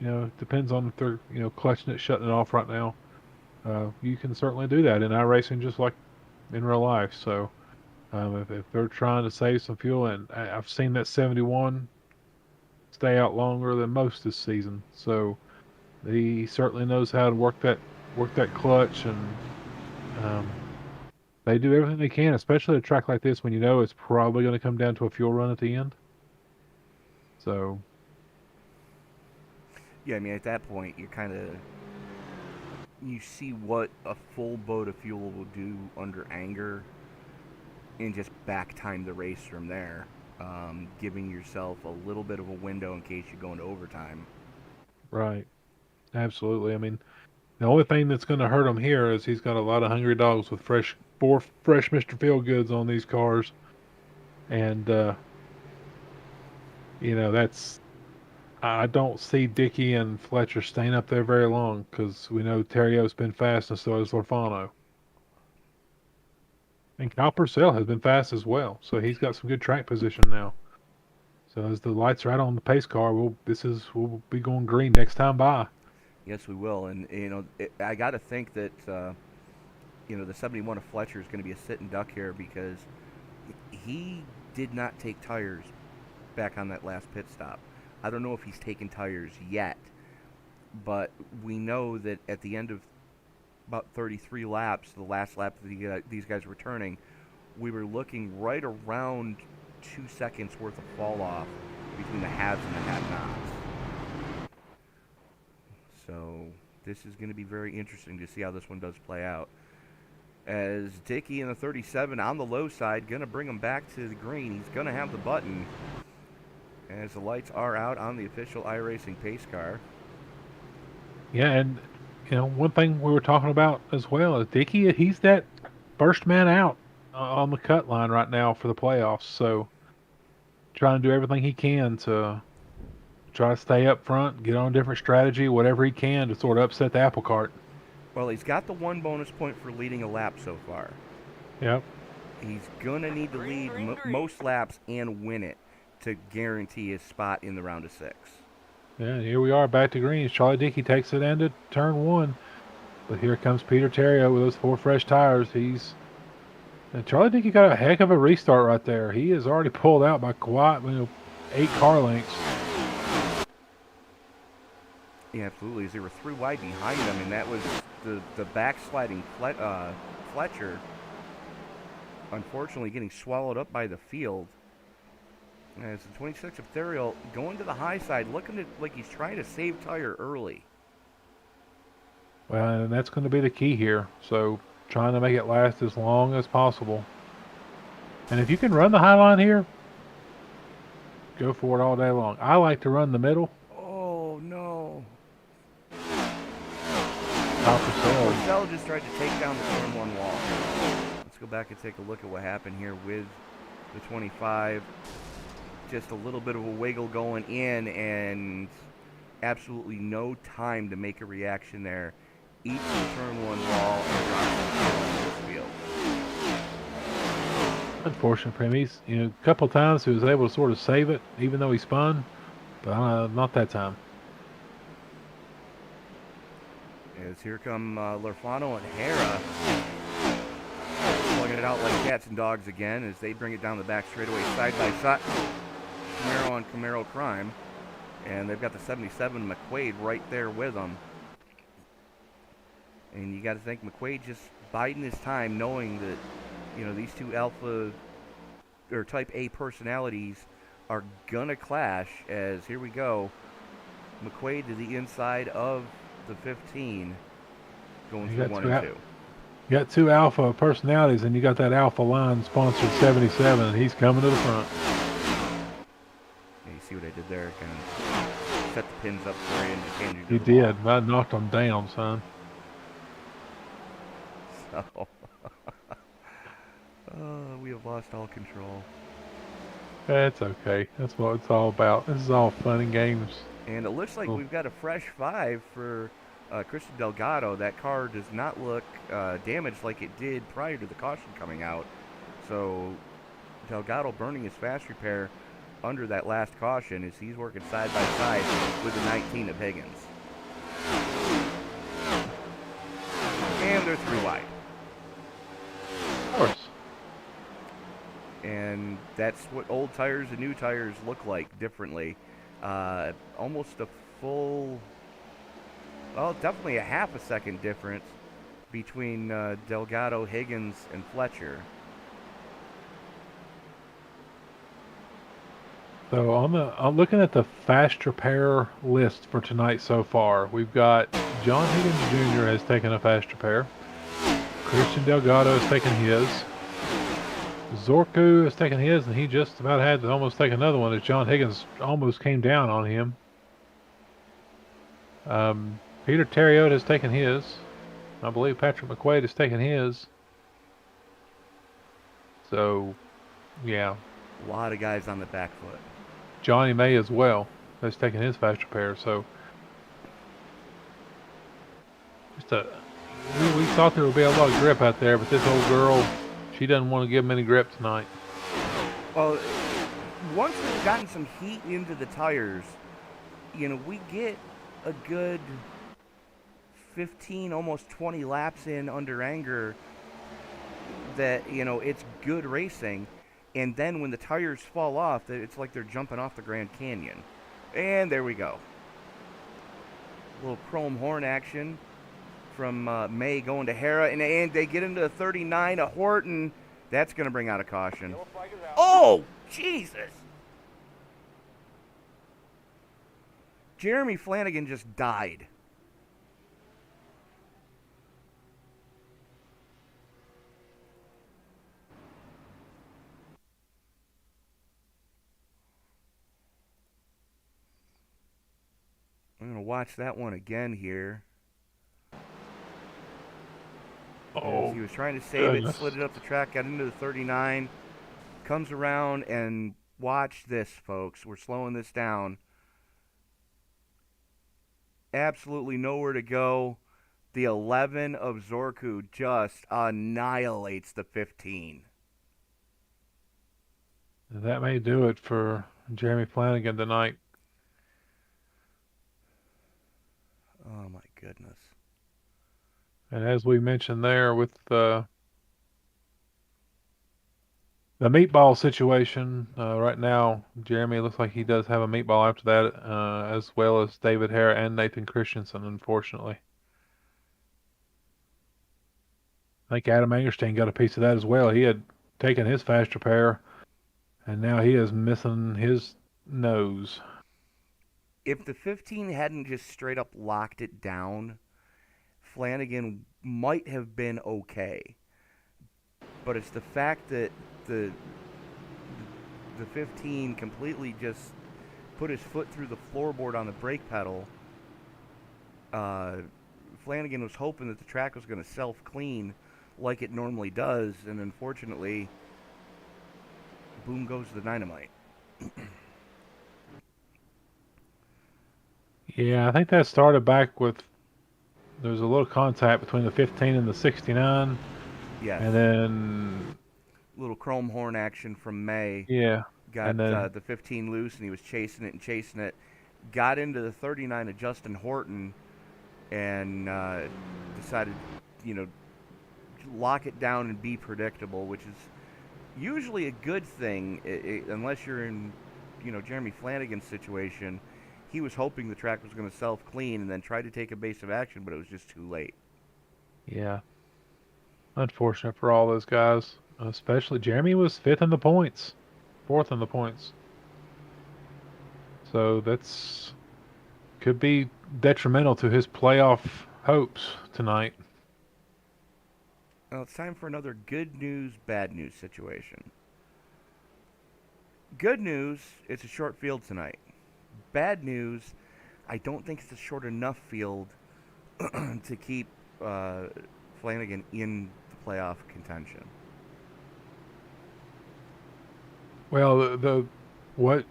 It depends on if they're clutching it, shutting it off right now. You can certainly do that in iRacing, just like in real life. So if they're trying to save some fuel, and I've seen that 71 stay out longer than most this season, so he certainly knows how to work that clutch, and they do everything they can, especially at a track like this when it's probably going to come down to a fuel run at the end. So yeah, I mean, at that point, you see what a full boat of fuel will do under anger, and just back time the race from there, giving yourself a little bit of a window in case you go into overtime. Right. Absolutely. I mean, the only thing that's going to hurt him here is he's got a lot of hungry dogs with fresh Mr. Feelgoods on these cars. And, that's... I don't see Dickey and Fletcher staying up there very long, because we know Terrio's been fast, and so has Lorfano. And Kyle Purcell has been fast as well, so he's got some good track position now. So as the lights are out on the pace car, we'll be going green next time by. Yes, we will. And, I got to think that, the 71 of Fletcher is going to be a sitting duck here, because he did not take tires back on that last pit stop. I don't know if he's taken tires yet, but we know that at the end of about 33 laps, the last lap that these guys were turning, we were looking right around 2 seconds worth of fall off between the haves and the have-nots. So this is going to be very interesting to see how this one does play out. As Dickey in the 37 on the low side, going to bring him back to the green. He's going to have the button as the lights are out on the official iRacing pace car. Yeah, and one thing we were talking about as well is Dickey. He's that first man out on the cut line right now for the playoffs. So trying to do everything he can to try to stay up front, get on a different strategy, whatever he can to sort of upset the apple cart. Well, he's got the 1 bonus point for leading a lap so far. Yep. He's going to need to lead most laps and win it to guarantee his spot in the round of 6. Yeah, here we are back to green. Charlie Dickey takes it into turn 1. But here comes Peter Terrio with those 4 fresh tires. And Charlie Dickey got a heck of a restart right there. He is already pulled out by quite, 8 car lengths. Yeah, absolutely. As they were 3 wide behind them, and that was the backsliding Fletcher, unfortunately getting swallowed up by the field. As the 26 of Theriot going to the high side, looking like he's trying to save tire early. Well, and that's going to be the key here. So trying to make it last as long as possible. And if you can run the high line here, go for it all day long. I like to run the middle. Oh, no. Purcell just tried to take down the turn 1 wall. Let's go back and take a look at what happened here with the 25. Just a little bit of a wiggle going in, and absolutely no time to make a reaction there. Eats the turn 1 wall and drops the field. Unfortunate for him. He's, a couple of times he was able to sort of save it, even though he spun, but not that time. As here come Lorfano and Hera slugging it out like cats and dogs again as they bring it down the back straightaway side by side. Camaro on Camaro crime, and they've got the 77 McQuaid right there with them. And you got to think McQuaid just biding his time, knowing that these 2 alpha or type A personalities are gonna clash. As here we go, McQuaid to the inside of the 15, going through 1 and 2. You got 2 alpha personalities, and you got that alpha line sponsored 77, and he's coming to the front. Yeah, you see what I did there? Kind of set the pins up for you and just handed You did. I knocked them down, son. So, we have lost all control. That's okay. That's what it's all about. This is all fun and games. And it looks like we've got a fresh 5 for Christian Delgado. That car does not look damaged like it did prior to the caution coming out. So Delgado burning his fast repair under that last caution as he's working side by side with the 19 of Higgins. And they're 3 wide. Of course. And that's what old tires and new tires look like differently. Almost a full, well, definitely a half a second difference between Delgado, Higgins, and Fletcher. So I'm looking at the fast repair list for tonight so far. We've got John Higgins Jr. has taken a fast repair. Christian Delgado has taken his. Zorku has taken his, and he just about had to almost take another one as John Higgins almost came down on him. Peter Terrio has taken his. I believe Patrick McQuaid has taken his. So, yeah. A lot of guys on the back foot. Johnny May as well has taken his fast repair. So, we thought there would be a lot of grip out there, but this old girl, she doesn't want to give him any grip tonight. Well, once we've gotten some heat into the tires, we get a good 15, almost 20 laps in under anger that, it's good racing. And then when the tires fall off, it's like they're jumping off the Grand Canyon. And there we go. A little chrome horn action from May going to Hera. And they get into the 39 of Horton. That's going to bring out a caution. Oh, Jesus. Jeremy Flanagan just died. I'm going to watch that one again here. Oh, he was trying to save it, slid it up the track, got into the 39, comes around, and watch this, folks. We're slowing this down. Absolutely nowhere to go. The 11 of Zorku just annihilates the 15. That may do it for Jeremy Flanagan tonight. Oh, my goodness. And as we mentioned there with the meatball situation, right now, Jeremy looks like he does have a meatball after that, as well as David Hare and Nathan Christensen, unfortunately. I think Adam Angerstein got a piece of that as well. He had taken his fast repair, and now he is missing his nose. If the 15 hadn't just straight up locked it down, Flanagan might have been okay. But it's the fact that the the 15 completely just put his foot through the floorboard on the brake pedal. Flanagan was hoping that the track was going to self-clean like it normally does, and unfortunately, boom goes the dynamite. Yeah, I think that started back with there was a little contact between the 15 and the 69, Yes. and then Little chrome horn action from May. yeah, Got and then the 15 loose, and he was chasing it and chasing it. Got into the 39 of Justin Horton, and decided, lock it down and be predictable, which is usually a good thing, unless you're in, Jeremy Flanagan's situation. He was hoping the track was going to self-clean and then tried to take evasive action, but it was just too late. yeah, unfortunate for all those guys. Especially Jeremy was fourth in the points. So that's could be detrimental to his playoff hopes tonight. Well, it's time for another good news, bad news situation. Good news, it's a short field tonight. Bad news, I don't think it's a short enough field to keep Flanagan in the playoff contention. Well, the what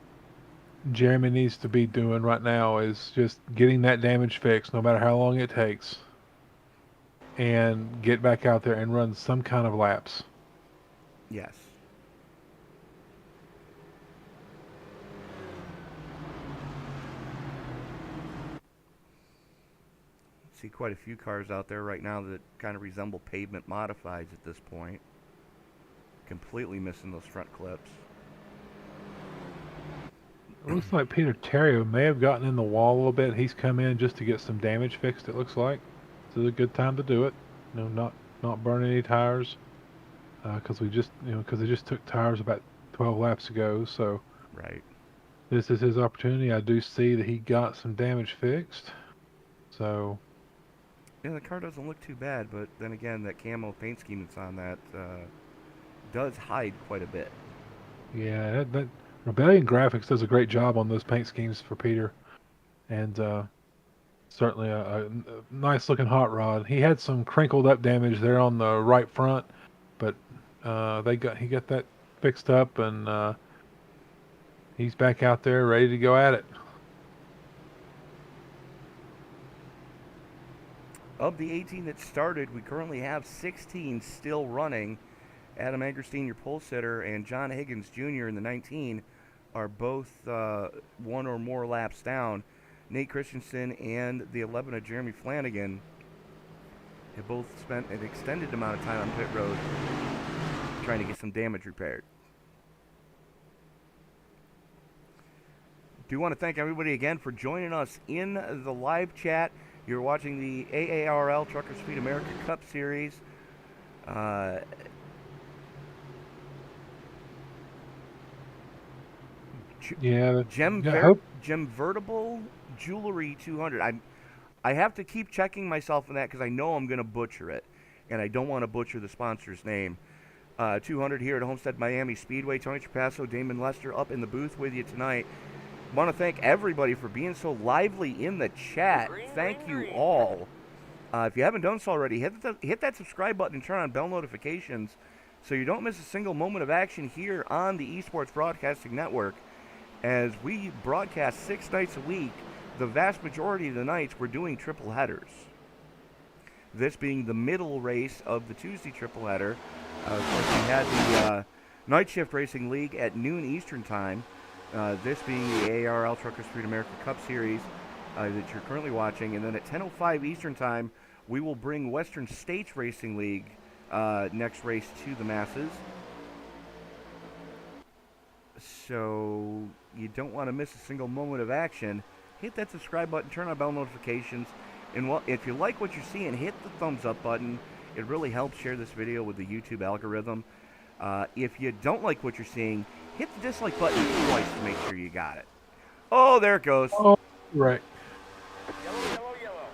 Jeremy needs to be doing right now is just getting that damage fixed, no matter how long it takes, and get back out there and run some kind of laps. Yes. See quite a few cars out there right now that kind of resemble pavement modifieds at this point. Completely missing those front clips. It looks like Peter Terrio may have gotten in the wall a little bit. He's come in just to get some damage fixed, it looks like. This is a good time to do it. Not burn any tires. Because they just took tires about 12 laps ago. So Right. this is his opportunity. I do see that he got some damage fixed. So Yeah, the car doesn't look too bad, but then again, that camo paint scheme that's on that does hide quite a bit. yeah, that Rebellion Graphics does a great job on those paint schemes for Peter, and certainly a nice looking hot rod. He had some crinkled up damage there on the right front, but he got that fixed up, and he's back out there ready to go at it. Of the 18 that started, we currently have 16 still running. Adam Angerstein, your pole sitter, and John Higgins Jr. in the 19 are both one or more laps down. Nate Christensen and the 11 of Jeremy Flanagan have both spent an extended amount of time on pit road trying to get some damage repaired. Do want to thank everybody again for joining us in the live chat. You're watching the AARL Trucker Speed America Cup Series. Yeah, Gemvertible Jewelry 200. I have to keep checking myself on that because I know I'm going to butcher it, and I don't want to butcher the sponsor's name. 200 here at Homestead-Miami Speedway. Tony Trapasso, Damon Lester up in the booth with you tonight. Want to thank everybody for being so lively in the chat. Thank you all. If you haven't done so already, hit that subscribe button and turn on bell notifications so you don't miss a single moment of action here on the eSports Broadcasting Network. As we broadcast 6 nights a week, the vast majority of the nights we're doing triple headers. This being the middle race of the Tuesday triple header. Of course, we had the Night Shift Racing League at noon Eastern Time. This being the AARL Trucker Speed America Cup Series that you're currently watching. And then at 10:05 Eastern Time, we will bring Western States Racing League next race to the masses. So you don't want to miss a single moment of action. Hit that subscribe button, turn on bell notifications, and if you like what you're seeing, hit the thumbs up button. It really helps share this video with the YouTube algorithm. If you don't like what you're seeing, hit the dislike button twice to make sure you got it. Oh, there it goes. Oh, right. Yellow, yellow, yellow.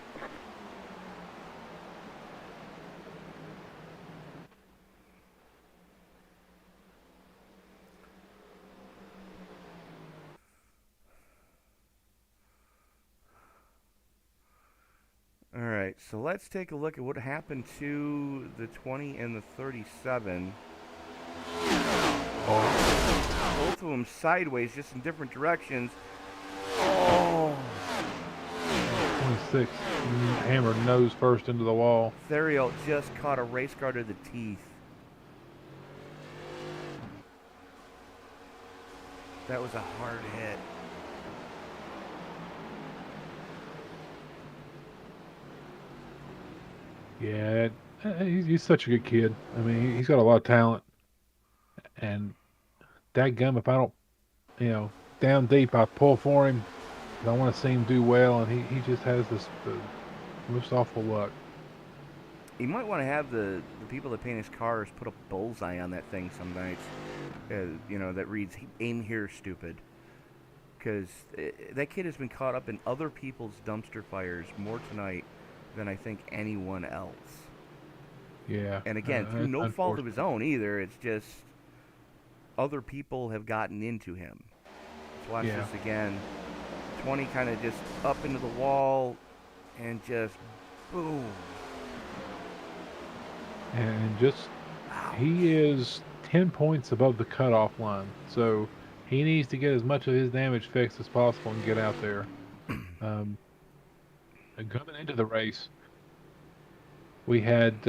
All right, so let's take a look at what happened to the 20 and the 37. Both of them sideways, just in different directions. Oh! 26. Hammered nose first into the wall. Theriot just caught a race car to the teeth. That was a hard hit. Yeah, he's such a good kid. I mean, he's got a lot of talent. And dadgum, if I don't, down deep, I pull for him. I want to see him do well, and he just has this most awful luck. You might want to have the people that paint his cars put a bullseye on that thing some nights. That reads, aim here, stupid. Because that kid has been caught up in other people's dumpster fires more tonight than I think anyone else. Yeah. And again, through no fault of his own either. It's just other people have gotten into him. Let's watch this again. 20 kind of just up into the wall and just boom. And just, he is 10 points above the cutoff line. So he needs to get as much of his damage fixed as possible and get out there. Coming into the race, we had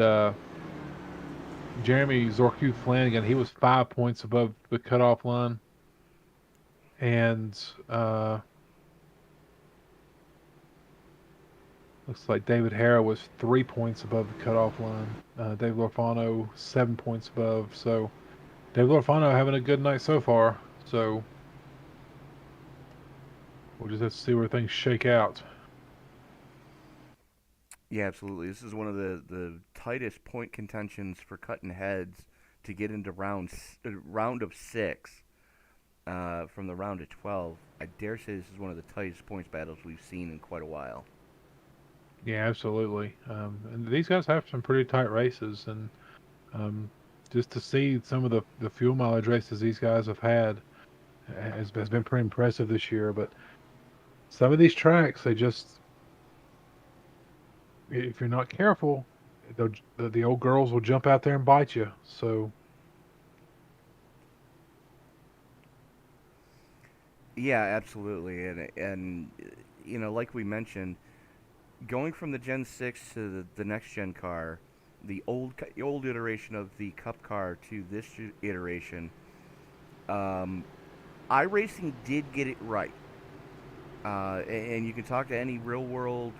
Jeremy Zorku Flanagan. He was 5 points above the cutoff line. And looks like David Harrow was 3 points above the cutoff line. Dave Lorfano, 7 points above. So Dave Lorfano having a good night so far. So we'll just have to see where things shake out. Yeah, absolutely. This is one of the tightest point contentions for cutting heads to get into round of 6 from the round of 12. I dare say this is one of the tightest points battles we've seen in quite a while. Yeah, absolutely. And these guys have some pretty tight races, and just to see some of the fuel mileage races these guys have had has been pretty impressive this year. But some of these tracks, they just, if you're not careful, the old girls will jump out there and bite you. So yeah, absolutely. And like we mentioned, going from the Gen 6 to the next gen car, the old iteration of the Cup car to this iteration, iRacing did get it right. And you can talk to any real world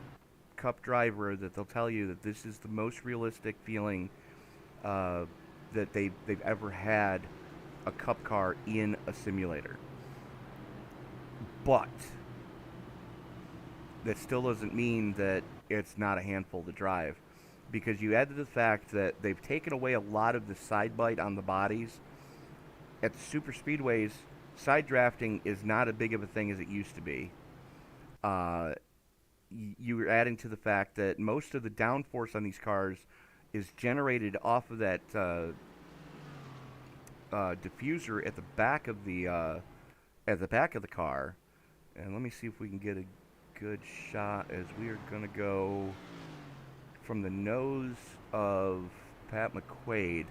Cup driver that they'll tell you that this is the most realistic feeling that they've ever had a Cup car in a simulator. But that still doesn't mean that it's not a handful to drive, because you add to the fact that they've taken away a lot of the side bite on the bodies. At the super speedways, side drafting is not as big of a thing as it used to be. You're adding to the fact that most of the downforce on these cars is generated off of that diffuser at the back of the car. And let me see if we can get a good shot as we are going to go from the nose of Pat McQuaid.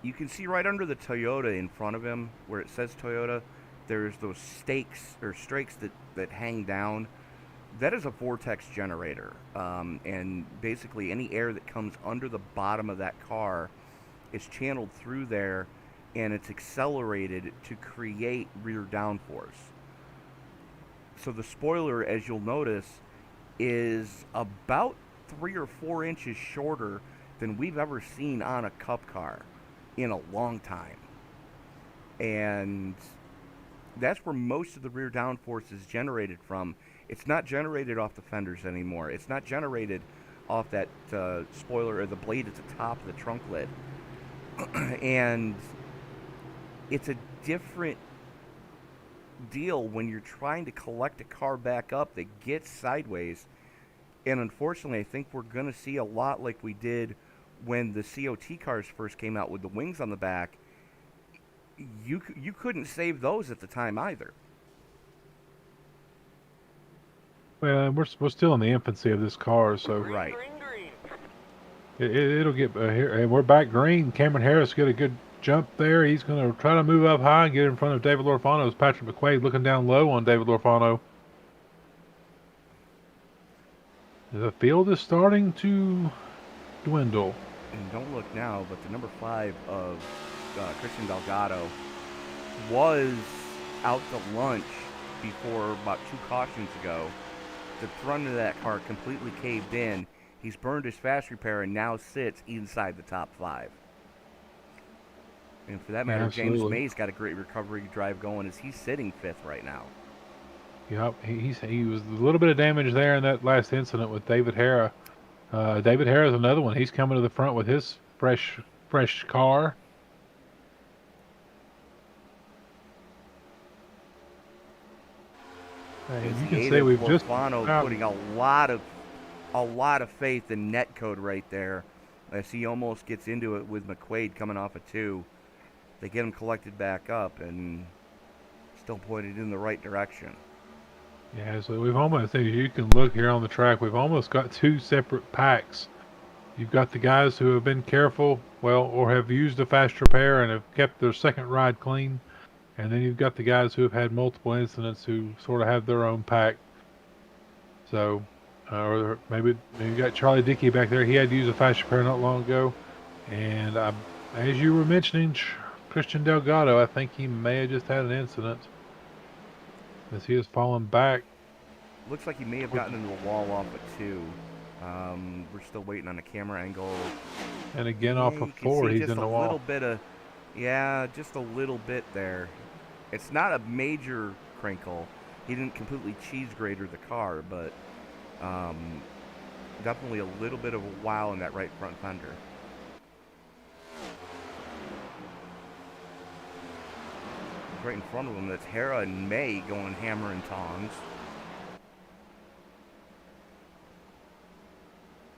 You can see right under the Toyota in front of him, where it says Toyota, there's those stakes or strakes that hang down. That is a vortex generator, and basically any air that comes under the bottom of that car is channeled through there, and it's accelerated to create rear downforce. So the spoiler, as you'll notice, is about 3 or 4 inches shorter than we've ever seen on a Cup car in a long time. And that's where most of the rear downforce is generated from. It's not generated off the fenders anymore. It's not generated off that spoiler or the blade at the top of the trunk lid. And it's a different deal when you're trying to collect a car back up that gets sideways. And unfortunately, I think we're going to see a lot like we did when the COT cars first came out with the wings on the back. You couldn't save those at the time either. Well, we're still in the infancy of this car, so Right. it'll get here. And we're back green. Cameron Harris get a good jump there. He's going to try to move up high and get in front of David Lorfano. It's Patrick McQuaid looking down low on David Lorfano. The field is starting to dwindle. And don't look now, but the number 5 of Christian Delgado was out to lunch before about 2 cautions ago. The front of that car completely caved in. He's burned his fast repair and now sits inside the top 5. And for that matter, Absolutely. James May's got a great recovery drive going as he's sitting 5th right now. Yep, he was a little bit of damage there in that last incident with David Hara. David Hara's another one. He's coming to the front with his fresh car. And you can see we've just putting a lot of faith in netcode right there as he almost gets into it with McQuaid coming off a 2. They get him collected back up and still pointed in the right direction. Yeah, so we've almost, as you can look here on the track, we've almost got 2 separate packs. You've got the guys who have been careful, or have used a fast repair and have kept their second ride clean. And then you've got the guys who have had multiple incidents who sort of have their own pack. So, or maybe you got Charlie Dickey back there. He had to use a fast repair not long ago. And as you were mentioning, Christian Delgado, I think he may have just had an incident as he has fallen back. Looks like he may have gotten into the wall off a 2. We're still waiting on a camera angle. And again off of 4, he's in the wall. Just a little bit there. It's not a major crinkle. He didn't completely cheese grater the car, but definitely a little bit of a wow in that right front fender. Right in front of him, that's Hara and May going hammer and tongs.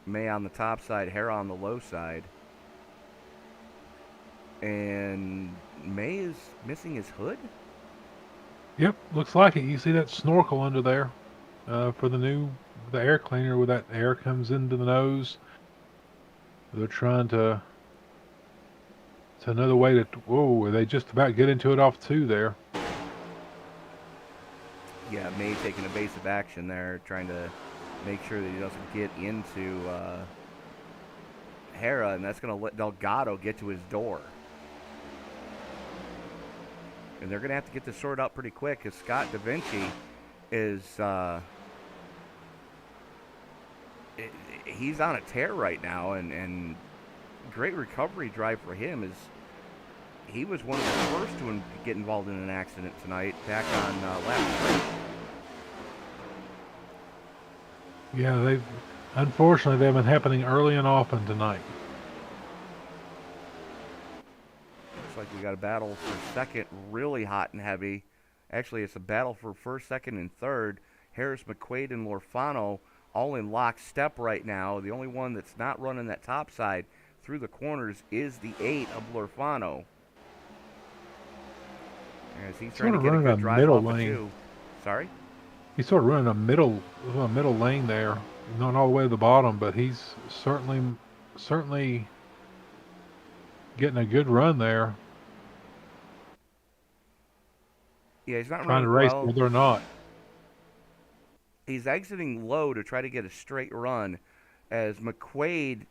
May on the top side, Hara on the low side. And May is missing his hood? Yep, looks like it. You see that snorkel under there for the air cleaner where that air comes into the nose. They're trying to... It's another way to... Whoa, they just about get into it off 2 there. Yeah, May taking evasive action there, trying to make sure that he doesn't get into Hara, and that's going to let Delgado get to his door. And they're going to have to get this sorted out pretty quick because Scott Da Vinci is he's on a tear right now, and great recovery drive for him. Is he was one of the first to get involved in an accident tonight back on lap 3. Yeah, unfortunately they've been happening early and often tonight. Looks like we got a battle for second, really hot and heavy. Actually, it's a battle for first, second, and third. Harris, McQuaid, and Lorfano all in lockstep right now. The only one that's not running that top side through the corners is the 8 of Lorfano. As he's trying to get a good drive off of 2. Sorry? He's sort of running a middle lane there, not all the way to the bottom, but he's certainly getting a good run there. Yeah, he's not trying running to race well. whether or not. He's exiting low to try to get a straight run as McQuaid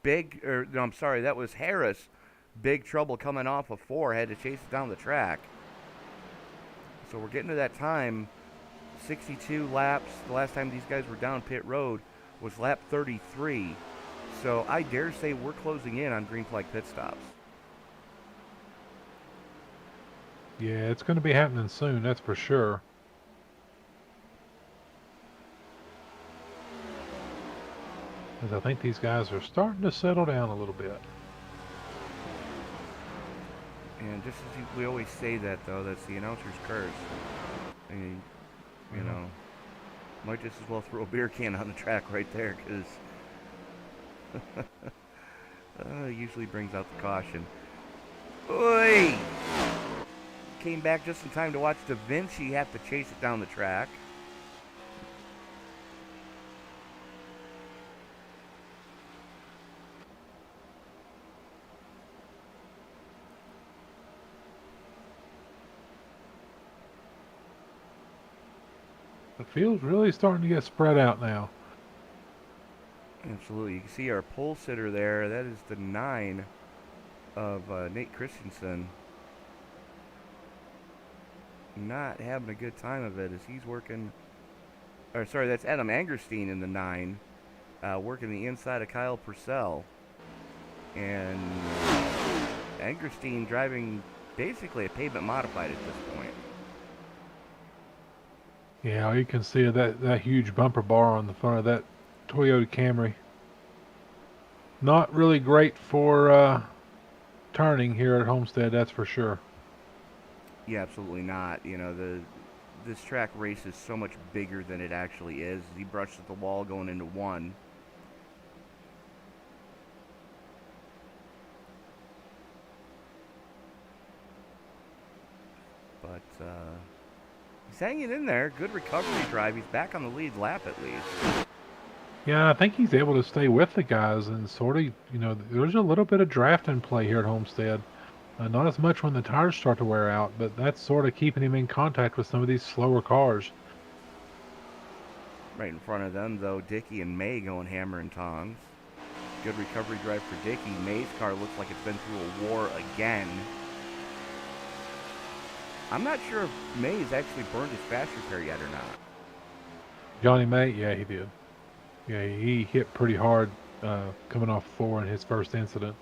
that was Harris. Big trouble coming off of 4, had to chase it down the track. So we're getting to that time, 62 laps. The last time these guys were down pit road, was lap 33. So I dare say we're closing in on green flag pit stops. Yeah, it's going to be happening soon, that's for sure. Because I think these guys are starting to settle down a little bit. And just as we always say that, though, that's the announcer's curse. I mean, you know, might just as well throw a beer can on the track right there, because usually brings out the caution. Oi! Came back just in time to watch Da Vinci have to chase it down the track. The field's really starting to get spread out now. Absolutely. You can see our pole sitter there. That is the 9 of Nate Christensen. Not having a good time of it as he's working. Or sorry, that's Adam Angerstein in the 9, working the inside of Kyle Purcell. And Angerstein driving basically a pavement modified at this point. Yeah, you can see that huge bumper bar on the front of that Toyota Camry. Not really great for turning here at Homestead, that's for sure. Yeah, absolutely not. You know, this track race is so much bigger than it actually is. He brushed at the wall going into 1. But he's hanging in there. Good recovery drive. He's back on the lead lap at least. Yeah, I think he's able to stay with the guys and sort of, there's a little bit of draft in play here at Homestead. Not as much when the tires start to wear out, but that's sort of keeping him in contact with some of these slower cars. Right in front of them, though, Dickey and May going hammer and tongs. Good recovery drive for Dickey. May's car looks like it's been through a war again. I'm not sure if May has actually burned his fast repair yet or not. Johnny May, yeah, he did. Yeah, he hit pretty hard coming off 4 in his first incident.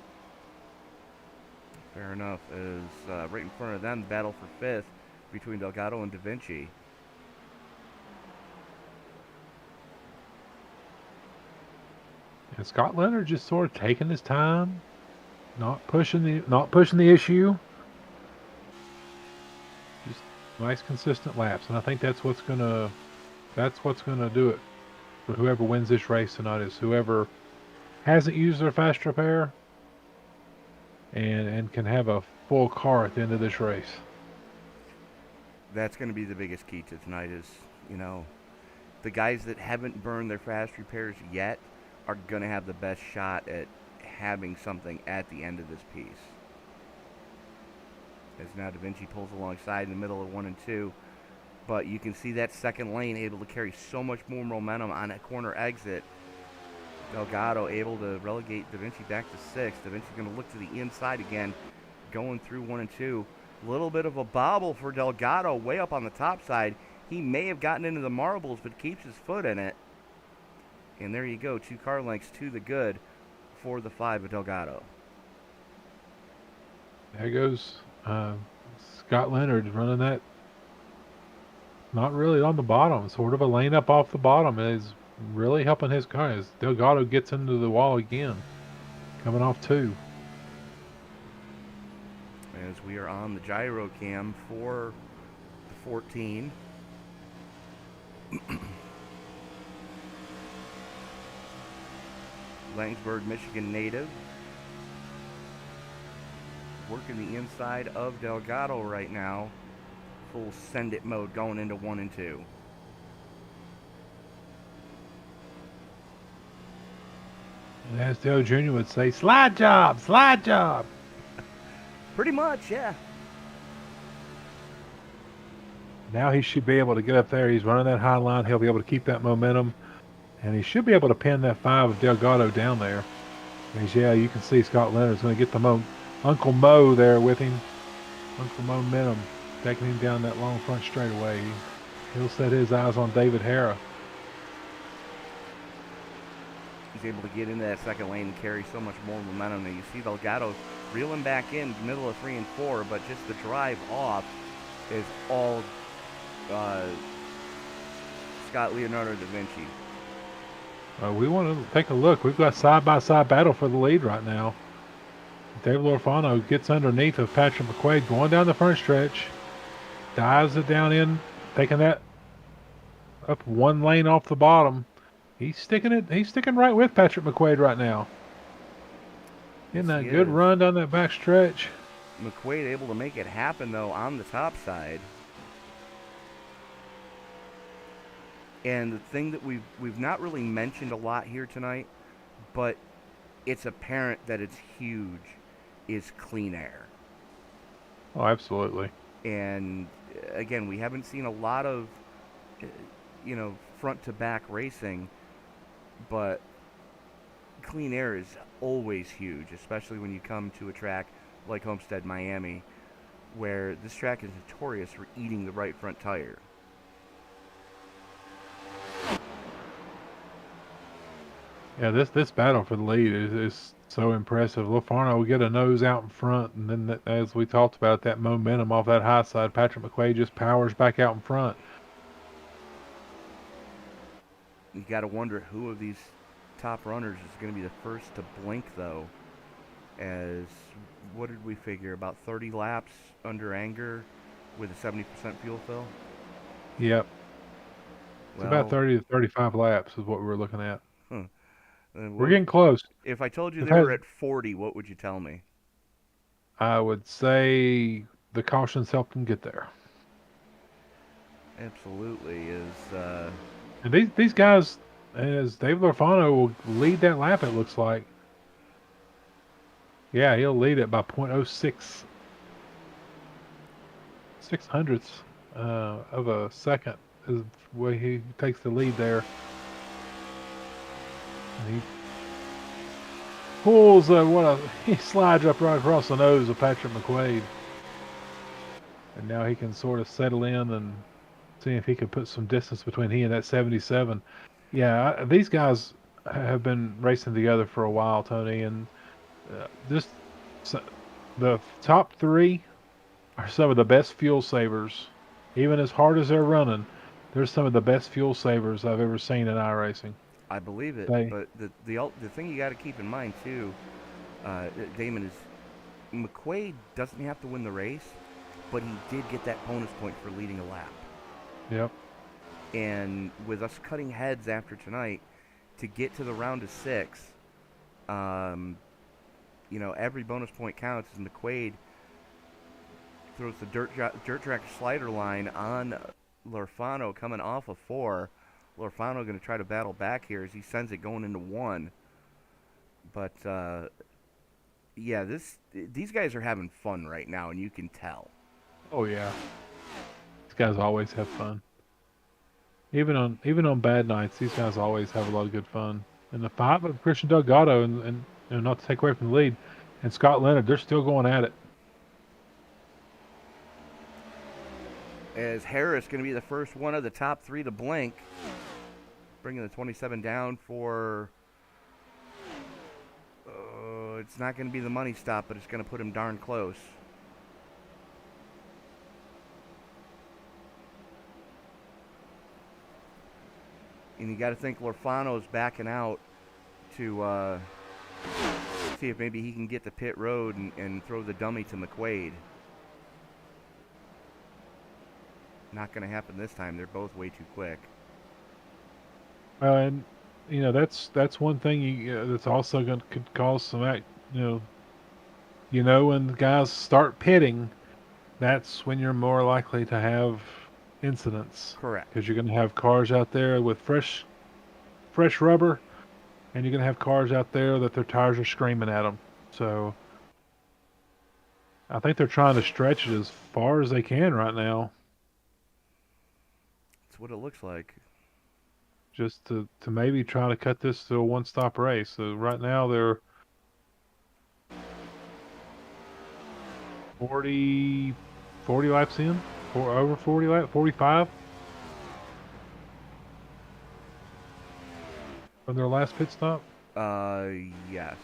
Fair enough. Is right in front of them, battle for 5th between Delgado and Da Vinci. And Scott Leonard just sort of taking his time, not pushing the issue. Just nice consistent laps, and I think that's what's gonna do it for whoever wins this race tonight. Is whoever hasn't used their fast repair and can have a full car at the end of this race. That's going to be the biggest key to tonight is, the guys that haven't burned their fast repairs yet are going to have the best shot at having something at the end of this piece. As now Da Vinci pulls alongside in the middle of 1 and 2. But you can see that second lane able to carry so much more momentum on a corner exit. Delgado able to relegate Da Vinci back to 6th. Da Vinci's going to look to the inside again, going through 1 and 2. A little bit of a bobble for Delgado way up on the top side. He may have gotten into the marbles, but keeps his foot in it. And there you go, 2 car lengths to the good for the 5 of Delgado. There goes Scott Leonard running that. Not really on the bottom, sort of a lane up off the bottom. Is really helping his car as Delgado gets into the wall again, coming off 2. As we are on the gyro cam for the 14. Langsburg, Michigan native. Working the inside of Delgado right now. Full send it mode going into 1 and 2. And as Dale Jr. would say, slide job, slide job. Pretty much, yeah. Now he should be able to get up there. He's running that high line. He'll be able to keep that momentum. And he should be able to pin that 5 of Delgado down there. Because, yeah, you can see Scott Leonard's going to get the Uncle Mo there with him. Uncle Momentum taking him down that long front straightaway. He'll set his eyes on David Harrah. he's able to get into that second lane and carry so much more momentum. And you see Delgado reeling back in the middle of 3 and 4, but just the drive off is all Scott Leonardo da Vinci. We want to take a look. We've got side-by-side battle for the lead right now. Dave Lorfano gets underneath of Patrick McQuaid going down the front stretch. Dives it down in, taking that up one lane off the bottom. He's sticking right with Patrick McQuaid right now. Getting that good run down that back stretch. McQuaid able to make it happen, though, on the top side. And the thing that we've not really mentioned a lot here tonight, but it's apparent that it's huge, is clean air. Oh, absolutely. And again, we haven't seen a lot of, front-to-back racing, but clean air is always huge, especially when you come to a track like Homestead-Miami, where this track is notorious for eating the right front tire. Yeah, this battle for the lead is so impressive. Lofano will get a nose out in front, and then as we talked about, that momentum off that high side, Patrick McQuaid just powers back out in front. You got to wonder who of these top runners is going to be the first to blink, though. As, what did we figure, about 30 laps under Anger with a 70% fuel fill? Yep. It's about 30 to 35 laps is what we were looking at. We're getting close. If I told you they were at 40, what would you tell me? I would say the cautions helped them get there. Absolutely. And these guys, as Dave Lorfano will lead that lap, it looks like. Yeah, he'll lead it by 0.06 600ths of a second is the way he takes the lead there. And he pulls he slides up right across the nose of Patrick McQuaid. And now he can sort of settle in and see if he can put some distance between he and that 77. Yeah, these guys have been racing together for a while, Tony, and the top three are some of the best fuel savers. Even as hard as they're running, they're some of the best fuel savers I've ever seen in iRacing. I believe it, but the thing you got to keep in mind too, Damon, is McQuaid doesn't have to win the race, but he did get that bonus point for leading a lap. Yep. And with us cutting heads after tonight, to get to the round of 6, every bonus point counts. As McQuaid throws the dirt track slider line on Lorfano coming off of 4. Lorfano going to try to battle back here as he sends it going into 1. But, yeah, these guys are having fun right now, and you can tell. Oh, yeah. These guys always have fun. Even on bad nights, these guys always have a lot of good fun. And the 5 of Christian Delgado, and not to take away from the lead, and Scott Leonard, they're still going at it. As Harris going to be the first one of the top 3 to blink, bringing the 27 down for, it's not going to be the money stop, but it's going to put him darn close. And you got to think Lorfano's backing out to see if maybe he can get the pit road and throw the dummy to McQuaid. Not going to happen this time. They're both way too quick. And that's one thing that's also could cause some when the guys start pitting, that's when you're more likely to have incidents. Correct. Because you're going to have cars out there with fresh rubber, and you're going to have cars out there that their tires are screaming at them. So I think they're trying to stretch it as far as they can right now. That's what it looks like. Just to maybe try to cut this to a one-stop race. So right now they're 40 laps in, over 40 laps, 45 from their last pit stop. Yes.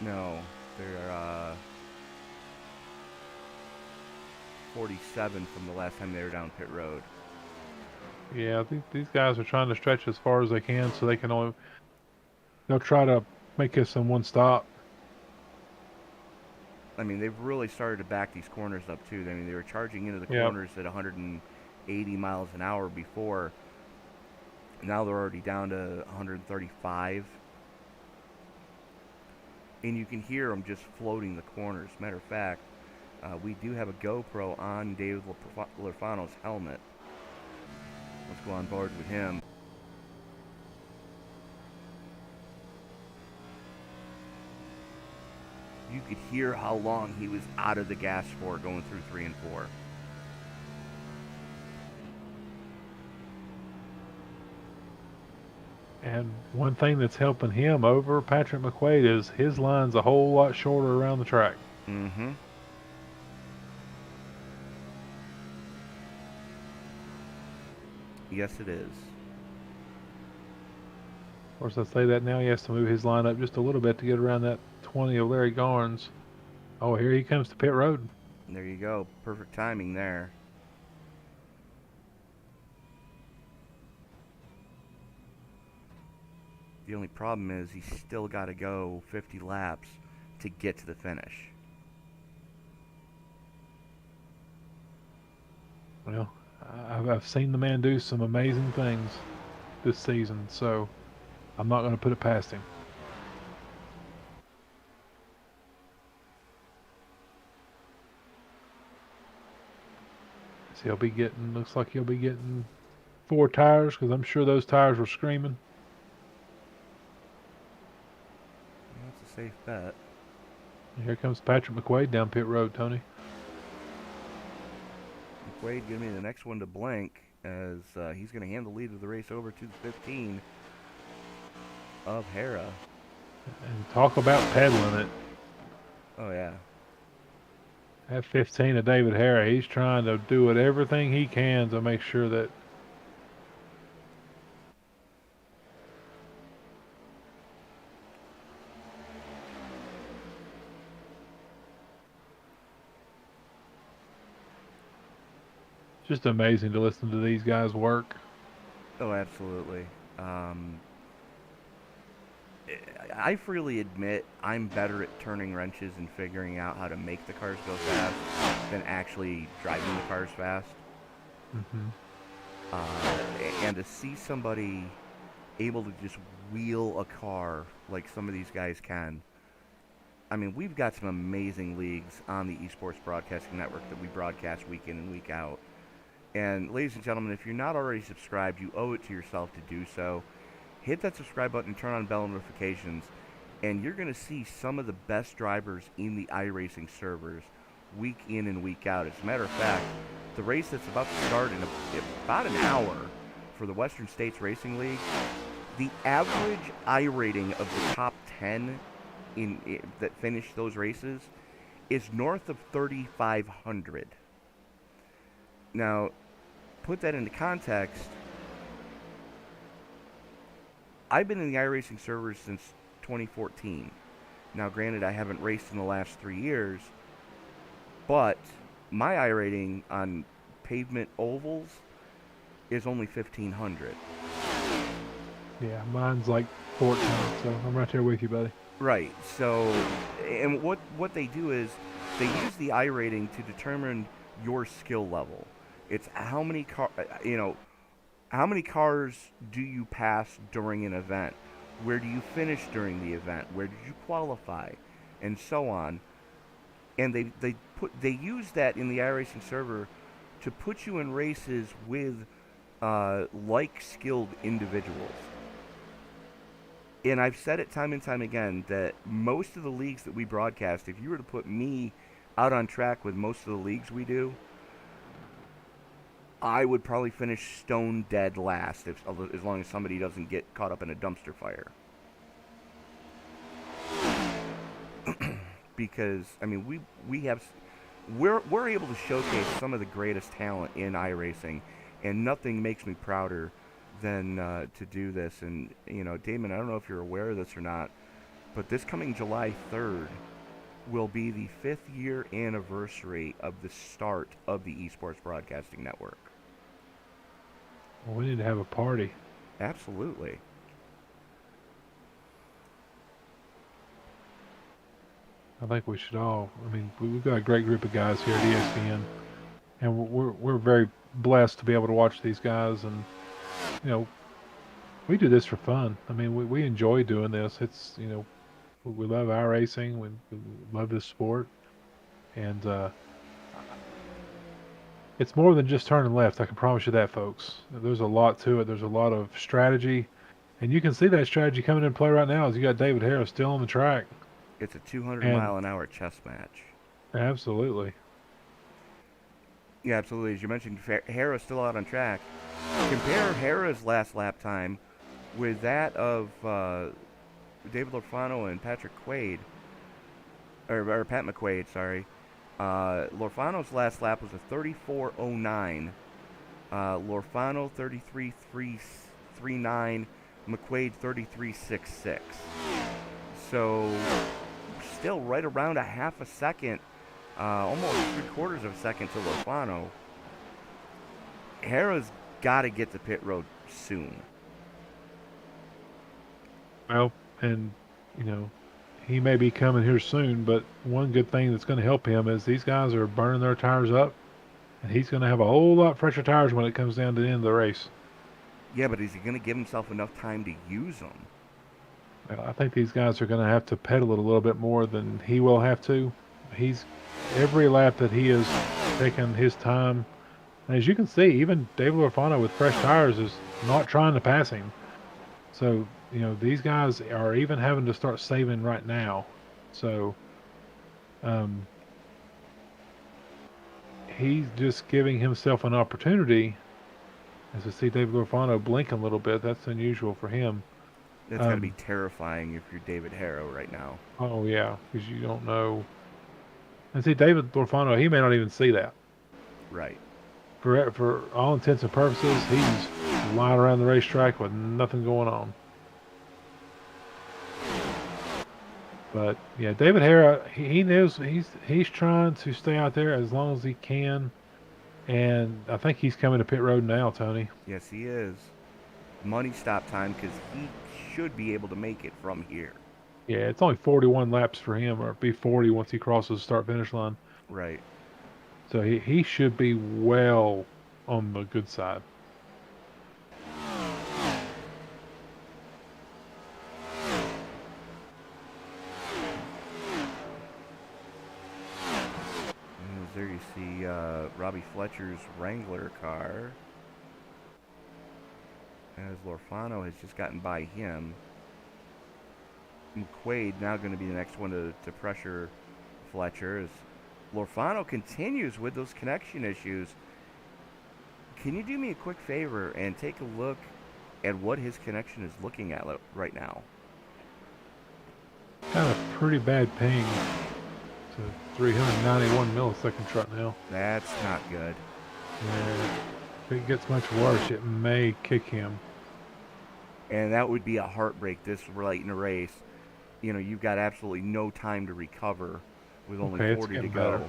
No, they're 47 from the last time they were down pit road. Yeah, these guys are trying to stretch as far as they can so they can only. They'll try to make us in one stop. I mean, they've really started to back these corners up too. I mean, they were charging into the Yep. corners at 180 miles an hour before. Now they're already down to 135. And you can hear them just floating the corners. Matter of fact, we do have a GoPro on David Lafano's helmet. Let's go on board with him. You could hear how long he was out of the gas for going through 3 and 4. And one thing that's helping him over Patrick McQuaid is his line's a whole lot shorter around the track. Mm-hmm. Yes, it is. Of course, I say that now he has to move his line up just a little bit to get around that 20 of Larry Garnes. Oh, here he comes to pit road. There you go. Perfect timing there. The only problem is he's still got to go 50 laps to get to the finish. Well, I've seen the man do some amazing things this season, so I'm not going to put it past him. So looks like he'll be getting 4 tires because I'm sure those tires were screaming. That's a safe bet. And here comes Patrick McQuaid down pit road, Tony. McQuaid give me the next one to blank as he's going to hand the lead of the race over to the 15 of Hera. And talk about peddling it. Oh, yeah. That 15 of David Hara, he's trying to do everything he can to make sure that just amazing to listen to these guys work. Oh, absolutely. I freely admit I'm better at turning wrenches and figuring out how to make the cars go fast than actually driving the cars fast. And to see somebody able to just wheel a car like some of these guys can. I mean, we've got some amazing leagues on the eSports Broadcasting Network that we broadcast week in and week out. And ladies and gentlemen, if you're not already subscribed, you owe it to yourself to do so. Hit that subscribe button and turn on bell notifications, and you're going to see some of the best drivers in the iRacing servers week in and week out. As a matter of fact, the race that's about to start in about an hour for the Western States Racing League, the average iRating of the top 10 that finish those races is north of 3,500. Now, put that into context. I've been in the iRacing servers since 2014. Now, granted, I haven't raced in the last 3 years, but my iRating on pavement ovals is only 1,500. Yeah, mine's like 14, so I'm right there with you, buddy. Right. So, and what they do is they use the iRating to determine your skill level. It's how many how many cars do you pass during an event? Where do you finish during the event? Where did you qualify? And so on. And they use that in the iRacing server to put you in races with like skilled individuals. And I've said it time and time again that most of the leagues that we broadcast, if you were to put me out on track with most of the leagues we do, I would probably finish stone dead last as long as somebody doesn't get caught up in a dumpster fire. Because I mean, we're able to showcase some of the greatest talent in iRacing, and nothing makes me prouder than to do this. And, Damon, I don't know if you're aware of this or not, but this coming July 3rd will be the 5th year anniversary of the start of the eSports Broadcasting Network. Well, we need to have a party. Absolutely. I think we should all. I mean, we've got a great group of guys here at ESPN, and we're very blessed to be able to watch these guys. And we do this for fun. I mean, we enjoy doing this. It's we love iRacing. We love this sport, and it's more than just turning left. I can promise you that, folks. There's a lot to it. There's a lot of strategy, and you can see that strategy coming into play right now. As you got David Harris still on the track. It's a 200-mile-an-hour chess match. Absolutely. Yeah, absolutely. As you mentioned, Hera's still out on track. Compare Hera's last lap time with that of David Lorfano and Patrick Quaid, or Pat McQuaid, sorry. Lorfano's last lap was a 34:09. Lorfano 33:39. McQuaid 33:66. So still right around a half a second, almost 3/4 of a second to Lorfano. Hera's got to get to pit road soon. Well, and he may be coming here soon, but one good thing that's going to help him is these guys are burning their tires up, and he's going to have a whole lot fresher tires when it comes down to the end of the race. Yeah, but is he going to give himself enough time to use them? Well, I think these guys are going to have to pedal it a little bit more than he will have to. Every lap that he is taking his time, and as you can see, even David Lorfano with fresh tires is not trying to pass him. So, these guys are even having to start saving right now. So, he's just giving himself an opportunity. As I see David Lorfano blinking a little bit, that's unusual for him. That's got to be terrifying if you're David Harrow right now. Oh, yeah, because you don't know. And see, David Lorfano, he may not even see that. Right. For all intents and purposes, he's lying around the racetrack with nothing going on. But yeah, David Harrow, he knows he's trying to stay out there as long as he can, and I think he's coming to pit road now, Tony. Yes, he is. Money stop time because he should be able to make it from here. Yeah, it's only 41 laps for him, or it'll be 40 once he crosses the start-finish line. Right. So he should be well on the good side. There you see Robbie Fletcher's Wrangler car, as Lorfano has just gotten by him. McQuaid now going to be the next one to pressure Fletcher as Lorfano continues with those connection issues. Can you do me a quick favor and take a look at what his connection is looking at right now? Got a pretty bad ping. It's a 391 millisecond truck now. That's not good. Yeah, if it gets much worse, it may kick him. And that would be a heartbreak this late in a race. You've got absolutely no time to recover with only 40 to go. Better.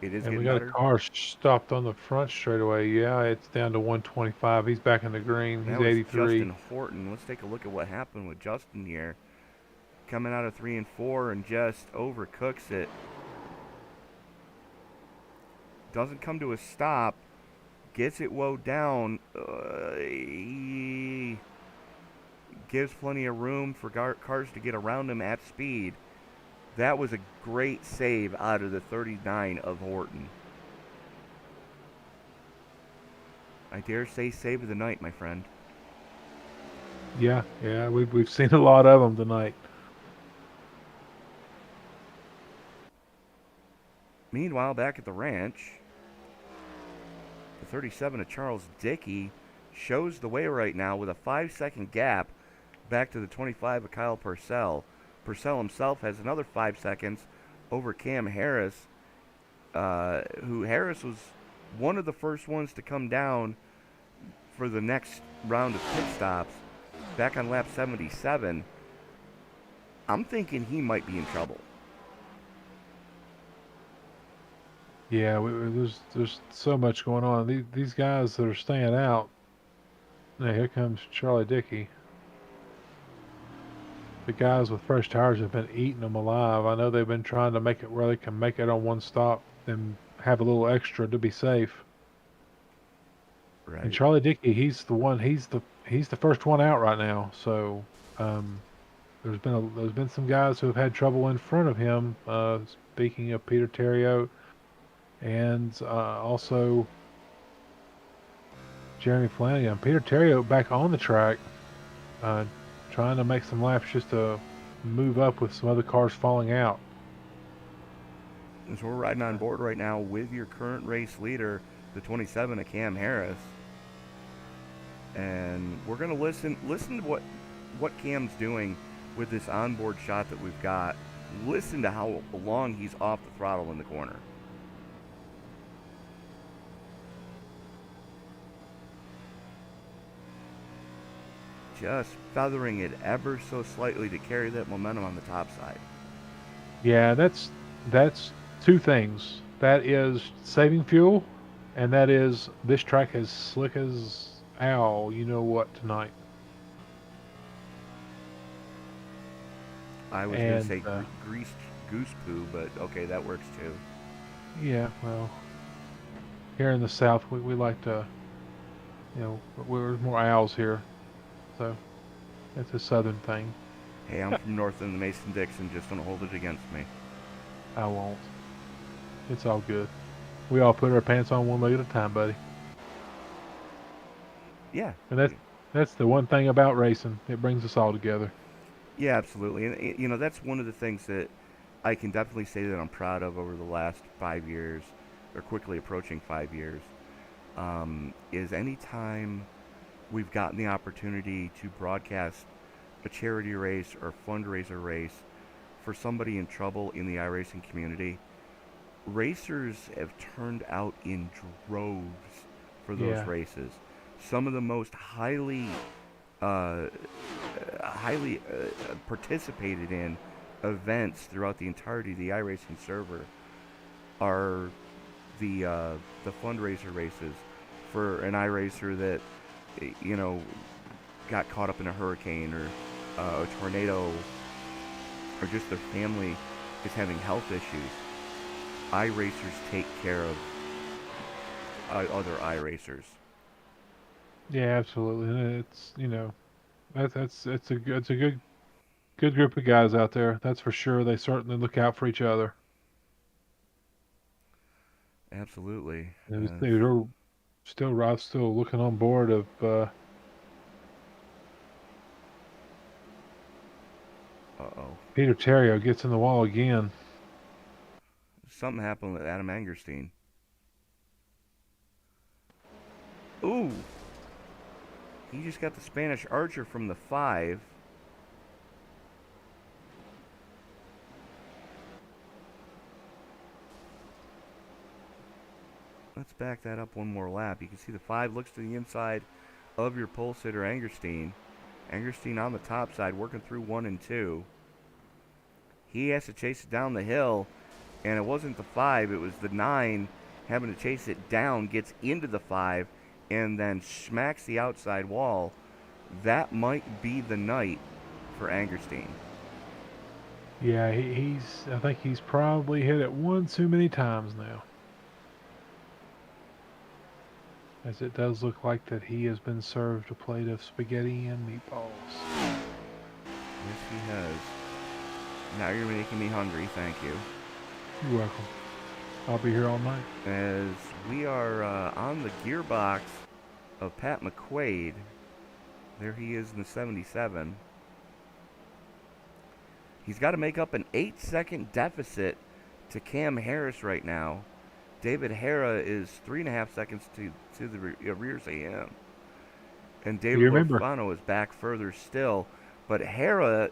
It is and getting we got better. a car stopped on the front straightaway. Yeah, it's down to 125. He's back in the green. He's 83. Justin Horton. Let's take a look at what happened with Justin here. Coming out of 3 and 4 and just overcooks it. Doesn't come to a stop. Gets it woed down. He gives plenty of room for cars to get around him at speed. That was a great save out of the 39 of Horton. I dare say save of the night, my friend. Yeah, we've seen a lot of them tonight. Meanwhile, back at the ranch, the 37 of Charles Dickey shows the way right now with a 5-second gap back to the 25 of Kyle Purcell. Purcell himself has another 5 seconds over Cam Harris, who Harris was one of the first ones to come down for the next round of pit stops back on lap 77, I'm thinking he might be in trouble. Yeah, there's so much going on. These guys that are staying out. Now here comes Charlie Dickey. The guys with fresh tires have been eating them alive. I know they've been trying to make it where they can make it on one stop and have a little extra to be safe. Right. And Charlie Dickey, he's the first one out right now. So there's been some guys who have had trouble in front of him. Speaking of Peter Terrio, and also Jeremy Flanagan. Peter Terrio back on the track, trying to make some laps just to move up with some other cars falling out. And so we're riding on board right now with your current race leader, the 27 of Cam Harris. And we're going to listen to what Cam's doing with this onboard shot that we've got. Listen to how long he's off the throttle in the corner. Just feathering it ever so slightly to carry that momentum on the top side. Yeah, that's two things. That is saving fuel, and that is this track is slick as owl. You know what tonight? I was going to say greased goose poo, but okay, that works too. Yeah, well, here in the South, we like to, we're more owls here, so it's a Southern thing. Hey, I'm from north of the Mason-Dixon. Just don't hold it against me. I won't. It's all good. We all put our pants on one leg at a time, buddy. Yeah. And that's the one thing about racing. It brings us all together. Yeah, absolutely. And, that's one of the things that I can definitely say that I'm proud of over the last 5 years, or quickly approaching 5 years, is anytime we've gotten the opportunity to broadcast a charity race or fundraiser race for somebody in trouble in the iRacing community, racers have turned out in droves for those races. Some of the most highly participated in events throughout the entirety of the iRacing server are the fundraiser races for an iRacer that got caught up in a hurricane or a tornado, or just their family is having health issues. iRacers take care of other iRacers. Yeah, absolutely. And it's it's a good group of guys out there. That's for sure. They certainly look out for each other. Absolutely. They're still looking on board of. Peter Terrio gets in the wall again. Something happened with Adam Angerstein. Ooh. He just got the Spanish Archer from the 5. Let's back that up one more lap. You can see the 5 looks to the inside of your pole sitter, Angerstein. Angerstein on the top side, working through 1 and 2. He has to chase it down the hill, and it wasn't the 5, it was the 9 having to chase it down, gets into the 5, and then smacks the outside wall. That might be the night for Angerstein. Yeah, I think he's probably hit it one too many times now. As it does look like that he has been served a plate of spaghetti and meatballs. Yes, he has. Now you're making me hungry, thank you. You're welcome. I'll be here all night. As we are on the gearbox of Pat McQuaid. There he is in the 77. He's got to make up an 8-second deficit to Cam Harris right now. David Hara is 3.5 seconds to the rears of him. And David Lofano is back further still. But Hara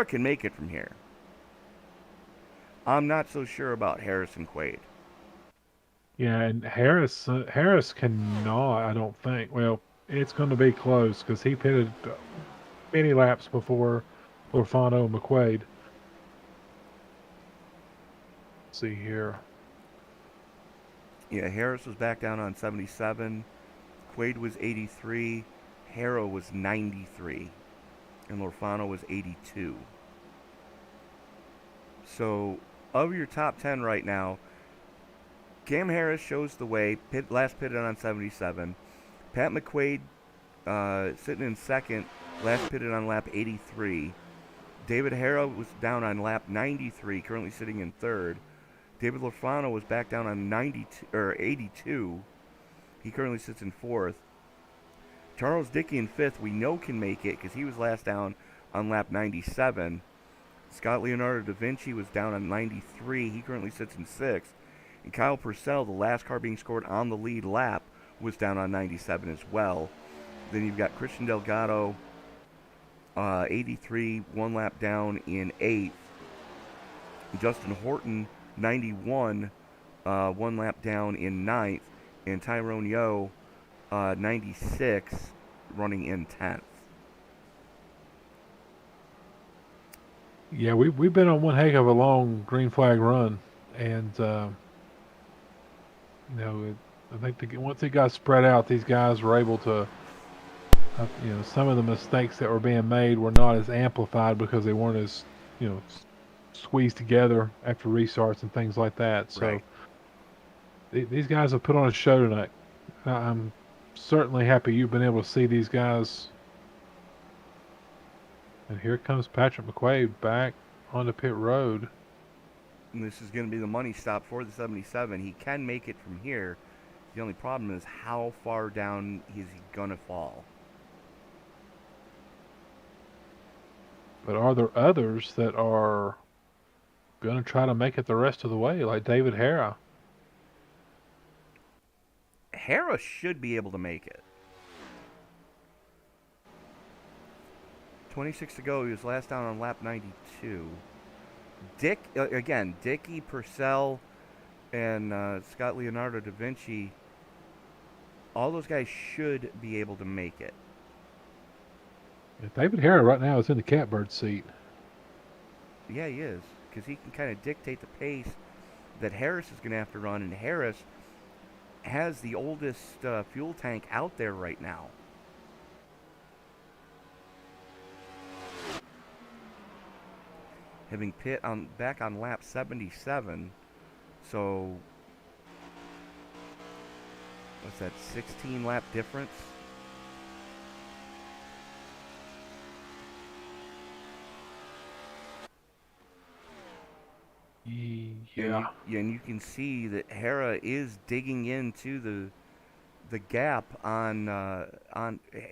can make it from here. I'm not so sure about Harris and Quaid. Yeah, and Harris cannot, I don't think. Well, It's going to be close because he pitted many laps before Lorfano and McQuaid. Let's see here. Yeah, Harris was back down on 77. Quaid was 83. Harrow was 93. And Lorfano was 82. So, of your top 10 right now, Cam Harris shows the way. Last pitted on 77. Pat McQuaid sitting in second. Last pitted on lap 83. David Harrow was down on lap 93, currently sitting in third. David Lorfano was back down on 82. He currently sits in fourth. Charles Dickey in fifth, we know can make it because he was last down on lap 97. Scott Leonardo da Vinci was down on 93. He currently sits in sixth. And Kyle Purcell, the last car being scored on the lead lap, was down on 97 as well. Then you've got Christian Delgado, 83, one lap down in eighth. Justin Horton, 91, one lap down in ninth. And Tyrone Yo, 96, running in 10th. Yeah, we've been on one heck of a long green flag run, and I think once it got spread out, these guys were able to, some of the mistakes that were being made were not as amplified because they weren't as, squeezed together after restarts and things like that. So Right. these guys have put on a show tonight. I'm certainly happy you've been able to see these guys. And here comes Patrick McQuaid back onto pit road. And this is going to be the money stop for the 77. He can make it from here. The only problem is how far down is he going to fall? But are there others that are going to try to make it the rest of the way, like David Hara? Harris should be able to make it. 26 to go. He was last down on lap 92. Dickey, Purcell, and Scott Leonardo da Vinci, all those guys should be able to make it. Yeah, David Hara right now is in the catbird seat. Yeah, he is, because he can kind of dictate the pace that Harris is going to have to run, and Harris has the oldest fuel tank out there right now. Having pit back on lap 77, so what's that, 16 lap difference? Yeah. And you can see that Hara is digging into the gap on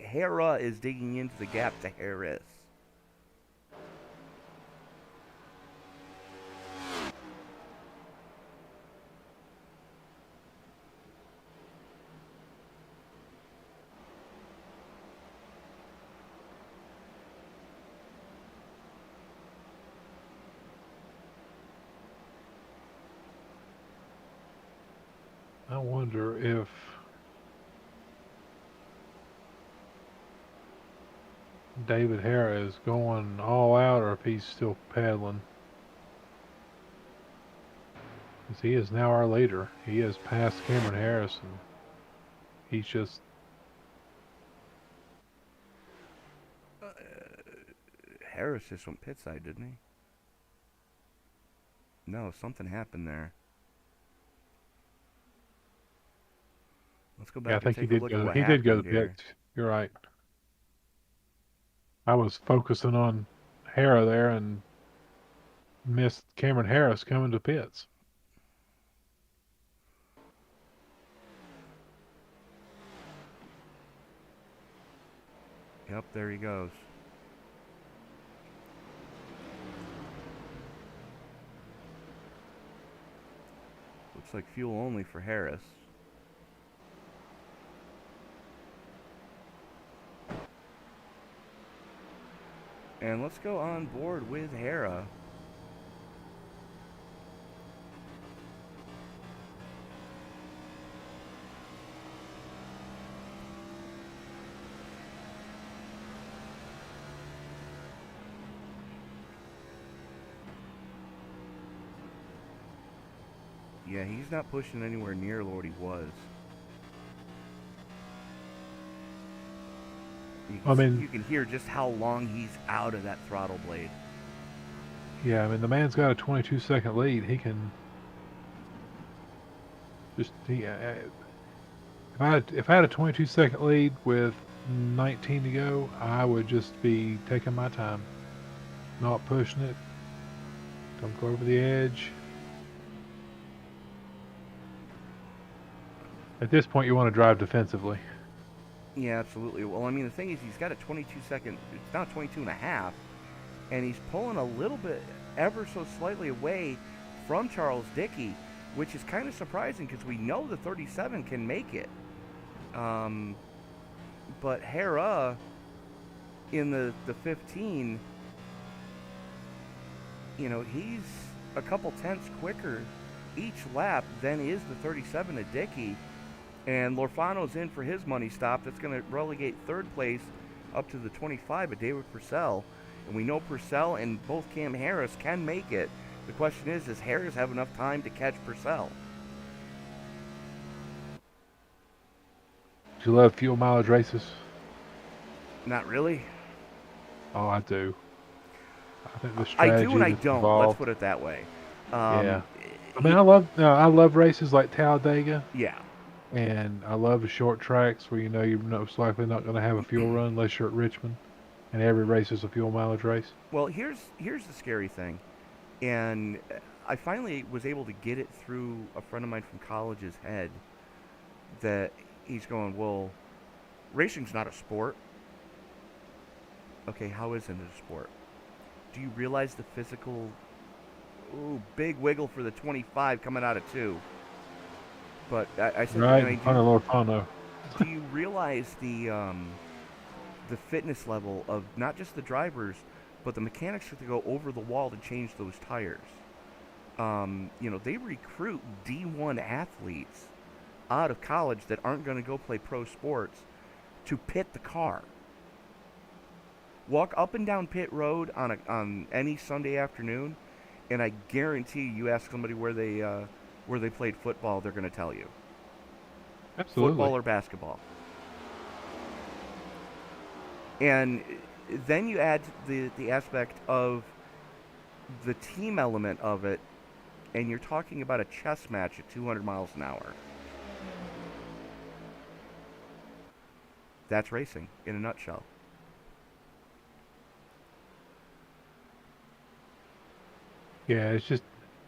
Hara is digging into the gap to Harris. I wonder if David Hara is going all out or if he's still paddling. Because he is now our leader. He has passed Cameron Harris, and he's just... Harris just went pit side, didn't he? No, something happened there. Let's go back Yeah, I and think take he a did look go. at what He did go to happened here. pits. You're right. I was focusing on Hara there and missed Cameron Harris coming to pits. Yep, there he goes. Looks like fuel only for Harris. And let's go on board with Hara. Yeah, he's not pushing anywhere near what he was. I mean, You can hear just how long he's out of that throttle blade. yeah, I mean, the man's got a 22-second lead. He can just, if I had a 22-second lead with 19 to go, I would just be taking my time, not pushing it. Don't go over the edge. At this point, you want to drive defensively. Yeah, absolutely. Well, I mean, the thing is, he's got a 22-second, it's now 22 and a half, and he's pulling a little bit, ever so slightly away from Charles Dickey, which is kind of surprising because we know the 37 can make it. But Hera in the 15, he's a couple tenths quicker each lap than is the 37 at Dickey. And Lorfano's in for his money stop. That's going to relegate third place up to the 25 at David Purcell. And we know Purcell and both Cam Harris can make it. The question is, does Harris have enough time to catch Purcell? Do you love fuel mileage races? Not really. Oh, I do. I think the I strategy do and I that's don't. involved. Let's put it that way. Yeah. I mean, I love races like Talladega, Yeah. and I love the short tracks where you're most likely not going to have a fuel run unless you're at Richmond, and every race is a fuel mileage race. Well, here's the scary thing, and I finally was able to get it through a friend of mine from college's head that he's going, well, racing's not a sport. Okay, how isn't it a sport? Do you realize the physical, big wiggle for the 25 coming out of 2? But I said, Right in front of Lorfano. do you realize the fitness level of not just the drivers, but the mechanics have to go over the wall to change those tires? They recruit D1 athletes out of college that aren't going to go play pro sports to pit the car. Walk up and down pit road on any Sunday afternoon, and I guarantee you ask somebody where they played football, they're going to tell you. Absolutely. Football or basketball. And then you add the aspect of the team element of it, and you're talking about a chess match at 200 miles an hour. That's racing in a nutshell. Yeah, it's just,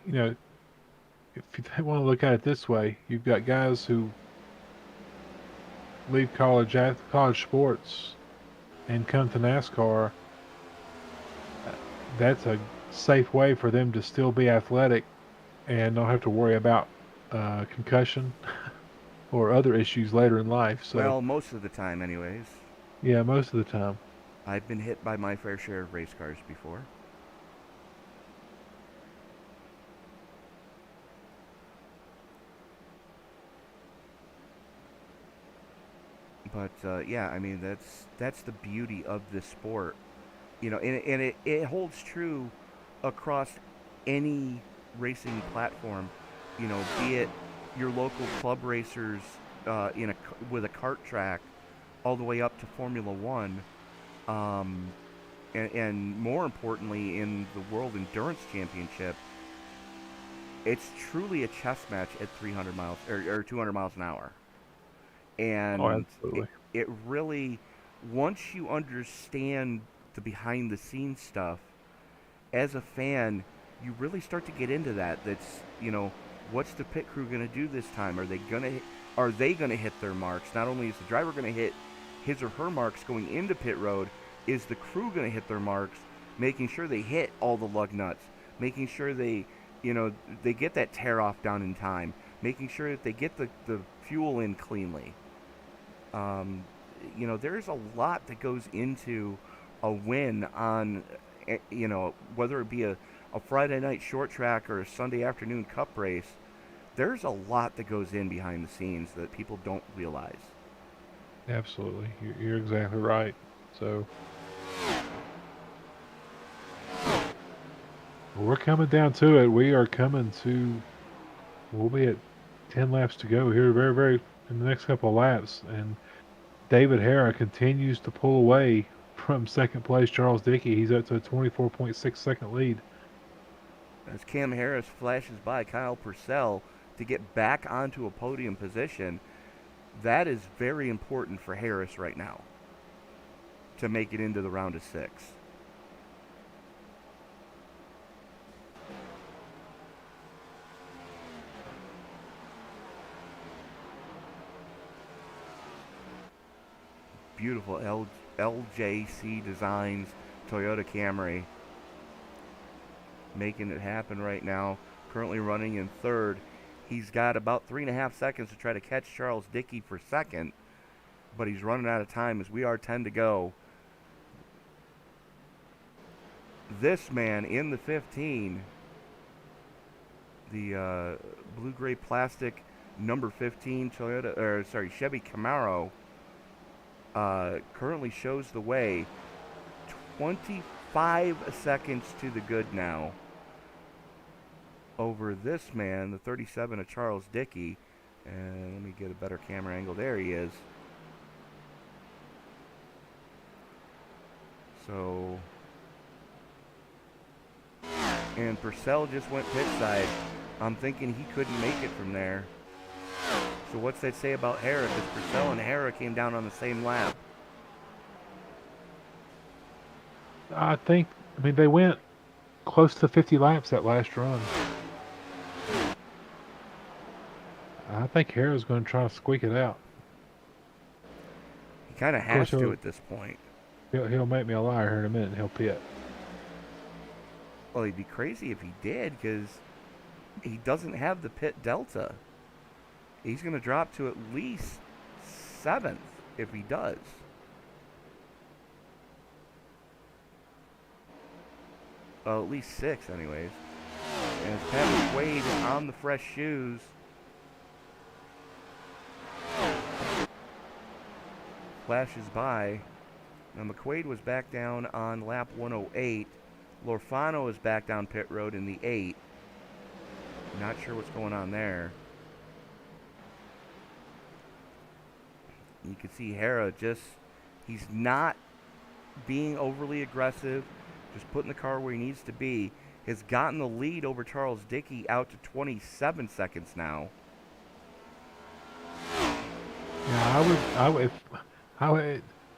if you want to look at it this way, you've got guys who leave college sports and come to NASCAR. That's a safe way for them to still be athletic and not have to worry about concussion or other issues later in life. So, Well, most of the time anyways. yeah, most of the time. I've been hit by my fair share of race cars before. But yeah, I mean that's the beauty of this sport, and it holds true across any racing platform, be it your local club racers with a kart track, all the way up to Formula One, and more importantly in the World Endurance Championship, it's truly a chess match at 300 miles or 200 miles an hour. And it really, once you understand the behind the scenes stuff, as a fan, you really start to get into that. That's, what's the pit crew going to do this time? Are they going to hit their marks? Not only is the driver going to hit his or her marks going into pit road, is the crew going to hit their marks, making sure they hit all the lug nuts, making sure they get that tear off down in time, making sure that they get the fuel in cleanly. There's a lot that goes into a win on, whether it be a Friday night short track or a Sunday afternoon cup race. There's a lot that goes in behind the scenes that people don't realize. Absolutely. You're exactly right. So, we're coming down to it. We are coming to We'll be at 10 laps to go here, very in the next couple of laps, and David Hara continues to pull away from second place Charles Dickey. He's up to a 24.6-second lead. As Cam Harris flashes by Kyle Purcell to get back onto a podium position, that is very important for Harris right now to make it into the round of 6. Beautiful LJC Designs Toyota Camry making it happen right now. Currently running in third. He's got about 3.5 seconds to try to catch Charles Dickey for second, but he's running out of time as we are 10 to go. This man in the 15, the blue-gray plastic number 15 Chevy Camaro, currently shows the way. 25 seconds to the good now over this man, the 37 of Charles Dickey. And let me get a better camera angle. There he is. So, and Purcell just went pit side. I'm thinking he couldn't make it from there. So what's that say about Hara? Because Purcell and Hara came down on the same lap. I mean, they went close to 50 laps that last run. I think Hara's going to try to squeak it out. He kind of has to at this point. He'll make me a liar here in a minute and he'll pit. Well, he'd be crazy if he did, because he doesn't have the pit delta. He's going to drop to at least 7th if he does. Well, at least 6 anyways. And it's Pat McQuaid on the fresh shoes. Flashes by. Now McQuaid was back down on lap 108. Lorfano is back down pit road in the 8. Not sure what's going on there. You can see Hara he's not being overly aggressive, just putting the car where he needs to be. Has gotten the lead over Charles Dickey out to 27 seconds now. Yeah,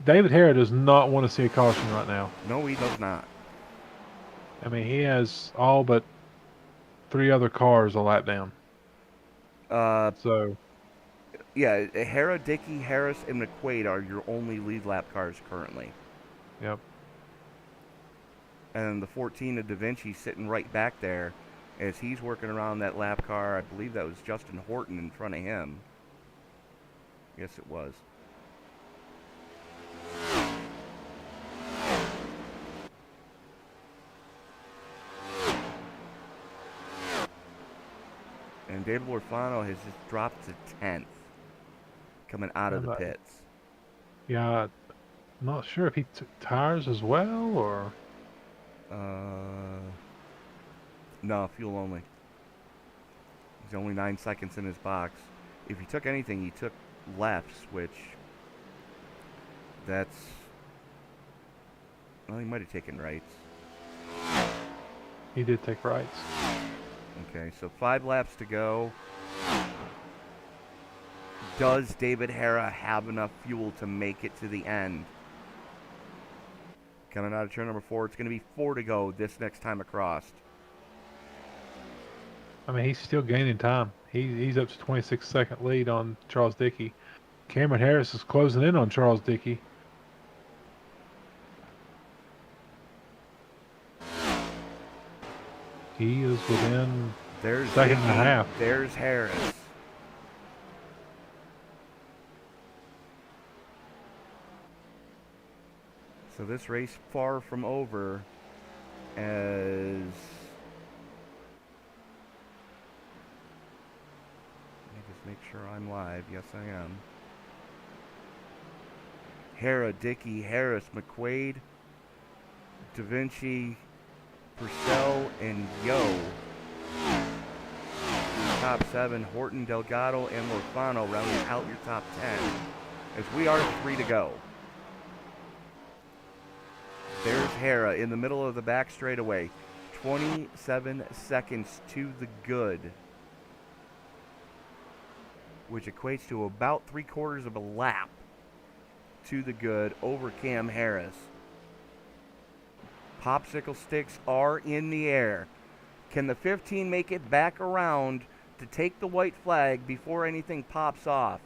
David Hara does not want to see a caution right now. No, he does not. I mean, he has all but 3 other cars a lap down. Yeah, Hara, Dickey, Harris, and McQuaid are your only lead lap cars currently. Yep. And the 14 of Da Vinci sitting right back there as he's working around that lap car. I believe that was Justin Horton in front of him. Yes, it was. And David Lorfano has just dropped to 10th coming out of the pits. Yeah, I'm not sure if he took tires as well, or... No, fuel only. He's only 9 seconds in his box. If he took anything, he took lefts, which... That's... Well, he might have taken rights. He did take rights. Okay, so 5 laps to go. Does David Hara have enough fuel to make it to the end? Coming out of turn number 4, it's going to be 4 to go this next time across. I mean, he's still gaining time. He's up to 26-second lead on Charles Dickey. Cameron Harris is closing in on Charles Dickey. He is within second and a half. There's Harris. So this race far from over as... Let me just make sure I'm live. Yes, I am. Hara, Dickey, Harris, McQuaid, Da Vinci, Purcell, and Yo top 7. Horton, Delgado, and Lozano rounding out your top 10. As we are 3 to go. There's Hera in the middle of the back straightaway. 27 seconds to the good, which equates to about 3/4 of a lap to the good over Cam Harris. Popsicle sticks are in the air. Can the 15 make it back around to take the white flag before anything pops off?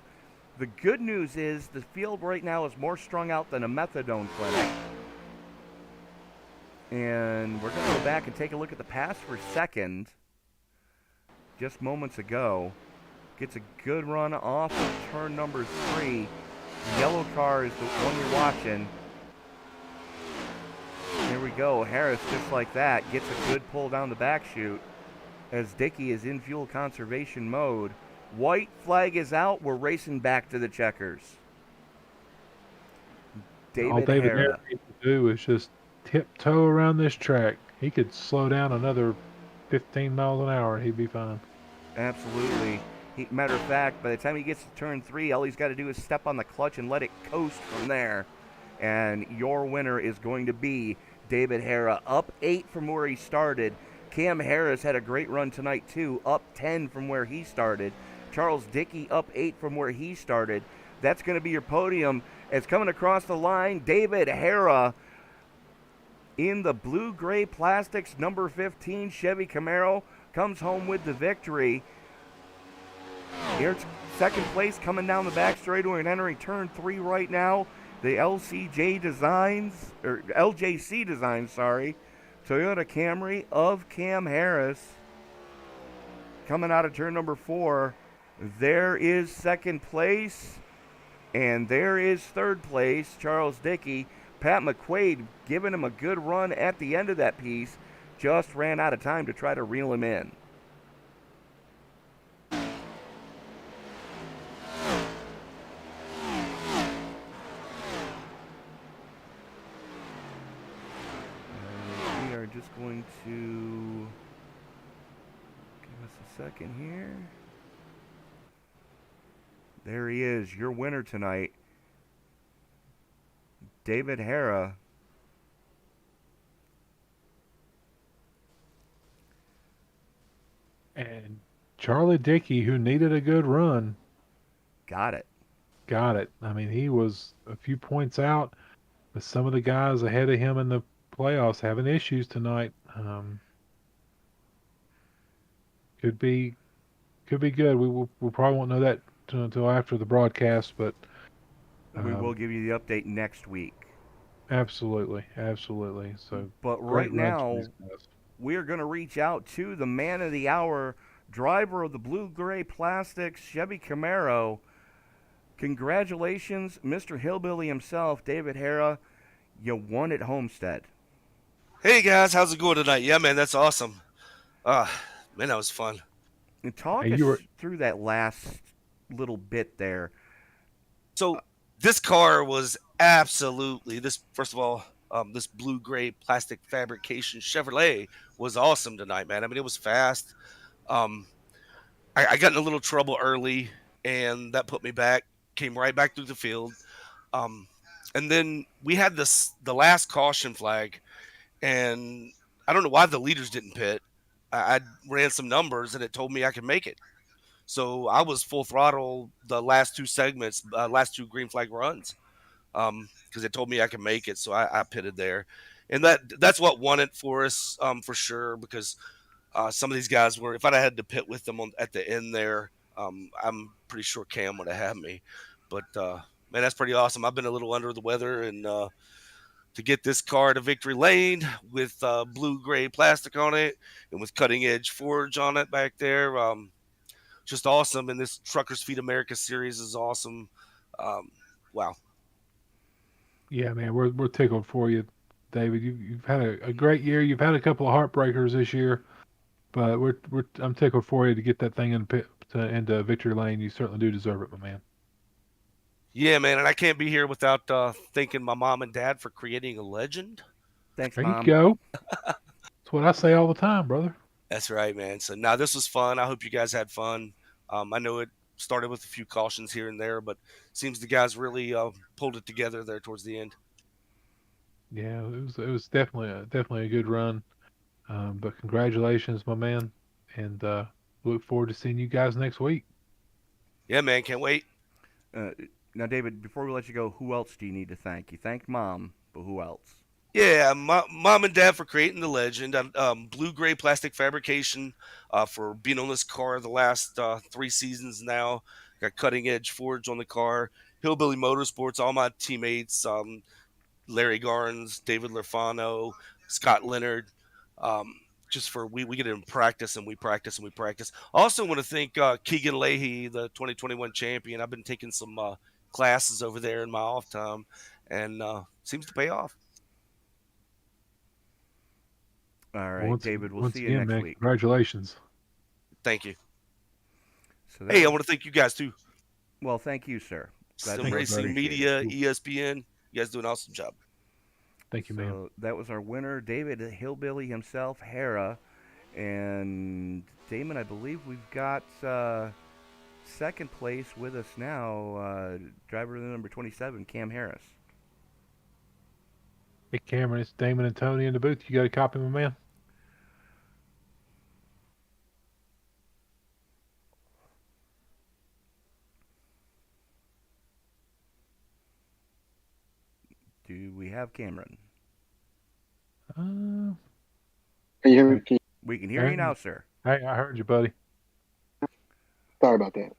The good news is the field right now is more strung out than a methadone clinic. And we're going to go back and take a look at the pass for second. Just moments ago. Gets a good run off of turn number 3. Yellow car is the one you're watching. Here we go. Harris, just like that, gets a good pull down the back chute as Dickey is in fuel conservation mode. White flag is out. We're racing back to the checkers. All David Hara needs to do is just tiptoe around this track. He could slow down another 15 miles an hour and he'd be fine. Absolutely. Matter of fact, by the time he gets to turn 3, all he's got to do is step on the clutch and let it coast from there. And your winner is going to be David Hara, up 8 from where he started. Cam Harris had a great run tonight, too, up 10 from where he started. Charles Dickey up 8 from where he started. That's going to be your podium. As coming across the line, David Hara in the blue-gray plastics, number 15 Chevy Camaro, comes home with the victory. Here's second place coming down the back straightaway and entering turn 3 right now. The LJC Designs, Toyota Camry of Cam Harris. Coming out of turn number 4, there is second place, and there is third place, Charles Dickey. Pat McQuaid giving him a good run at the end of that piece, just ran out of time to try to reel him in. Just going to give us a second here. There he is, your winner tonight, David Hara. And Charlie Dickey, who needed a good run, got it. I mean, he was a few points out, but some of the guys ahead of him in the playoffs having issues tonight. Could be good. We probably won't know that until after the broadcast, but we will give you the update next week. Absolutely. So, but right now, we're going to reach out to the man of the hour, driver of the blue-gray plastics Chevy Camaro. Congratulations, Mr. Hillbilly himself, David Hara. You won at Homestead. Hey guys, how's it going tonight? Yeah, man, that's awesome. Man, that was fun. And talk us through that last little bit there. So this car was absolutely first of all, this blue-gray plastic fabrication Chevrolet was awesome tonight, man. I mean, it was fast. I got in a little trouble early, and that put me back. Came right back through the field. And then we had the last caution flag, and I don't know why the leaders didn't pit. I ran some numbers, and it told me I could make it. So I was full throttle the last 2 segments, last 2 green flag runs, because it told me I could make it. So I pitted there. And that's what won it for us, for sure, because some of these guys were – if I'd had to pit with them at the end there, I'm pretty sure Cam would have had me. But, man, that's pretty awesome. I've been a little under the weather, and to get this car to victory lane with blue-gray plastic on it and with cutting-edge forge on it back there, just awesome. And this Truckers Feed America series is awesome. Wow. Yeah, man, we're tickled for you, David. You've had a great year. You've had a couple of heartbreakers this year, but I'm tickled for you to get that thing into victory lane. You certainly do deserve it, my man. Yeah, man, and I can't be here without thanking my mom and dad for creating a legend. Thanks, there Mom. you go. That's what I say all the time, brother. That's right, man. So now this was fun. I hope you guys had fun. I know it started with a few cautions here and there, but seems the guys really pulled it together there towards the end. Yeah, it was definitely a good run. But congratulations, my man, and look forward to seeing you guys next week. Yeah, man, can't wait. Uh, Now, David, before we let you go, who else do you need to thank? You thanked Mom, but who else? Yeah, mom and dad for creating the legend. Blue Gray Plastic Fabrication for being on this car the last 3 seasons now. Got cutting edge forge on the car. Hillbilly Motorsports, all my teammates, Larry Garns, David Lafano, Scott Leonard. Um, just for we get in practice and we practice and we practice. I also want to thank Keegan Leahy, the 2021 champion. I've been taking some classes over there in my off time, and seems to pay off. All right, Once David, we'll once see you again, next man, week. congratulations. Thank you. So Hey, I want to thank you guys too. well, thank you, sir. Glad Sim Thank you, Racing buddy. Media, Cool. ESBN. You guys do an awesome job. Thank you, man. So that was our winner, David Hillbilly himself, Hera. And Damon, I believe we've got second place with us now, driver number 27, Cam Harris. Hey, Cameron, it's Damon and Tony in the booth. You got a copy, my man? Do we have Cameron? Uh, Can you hear me? We can hear you now, sir. Hey, I heard you, buddy. Sorry about that.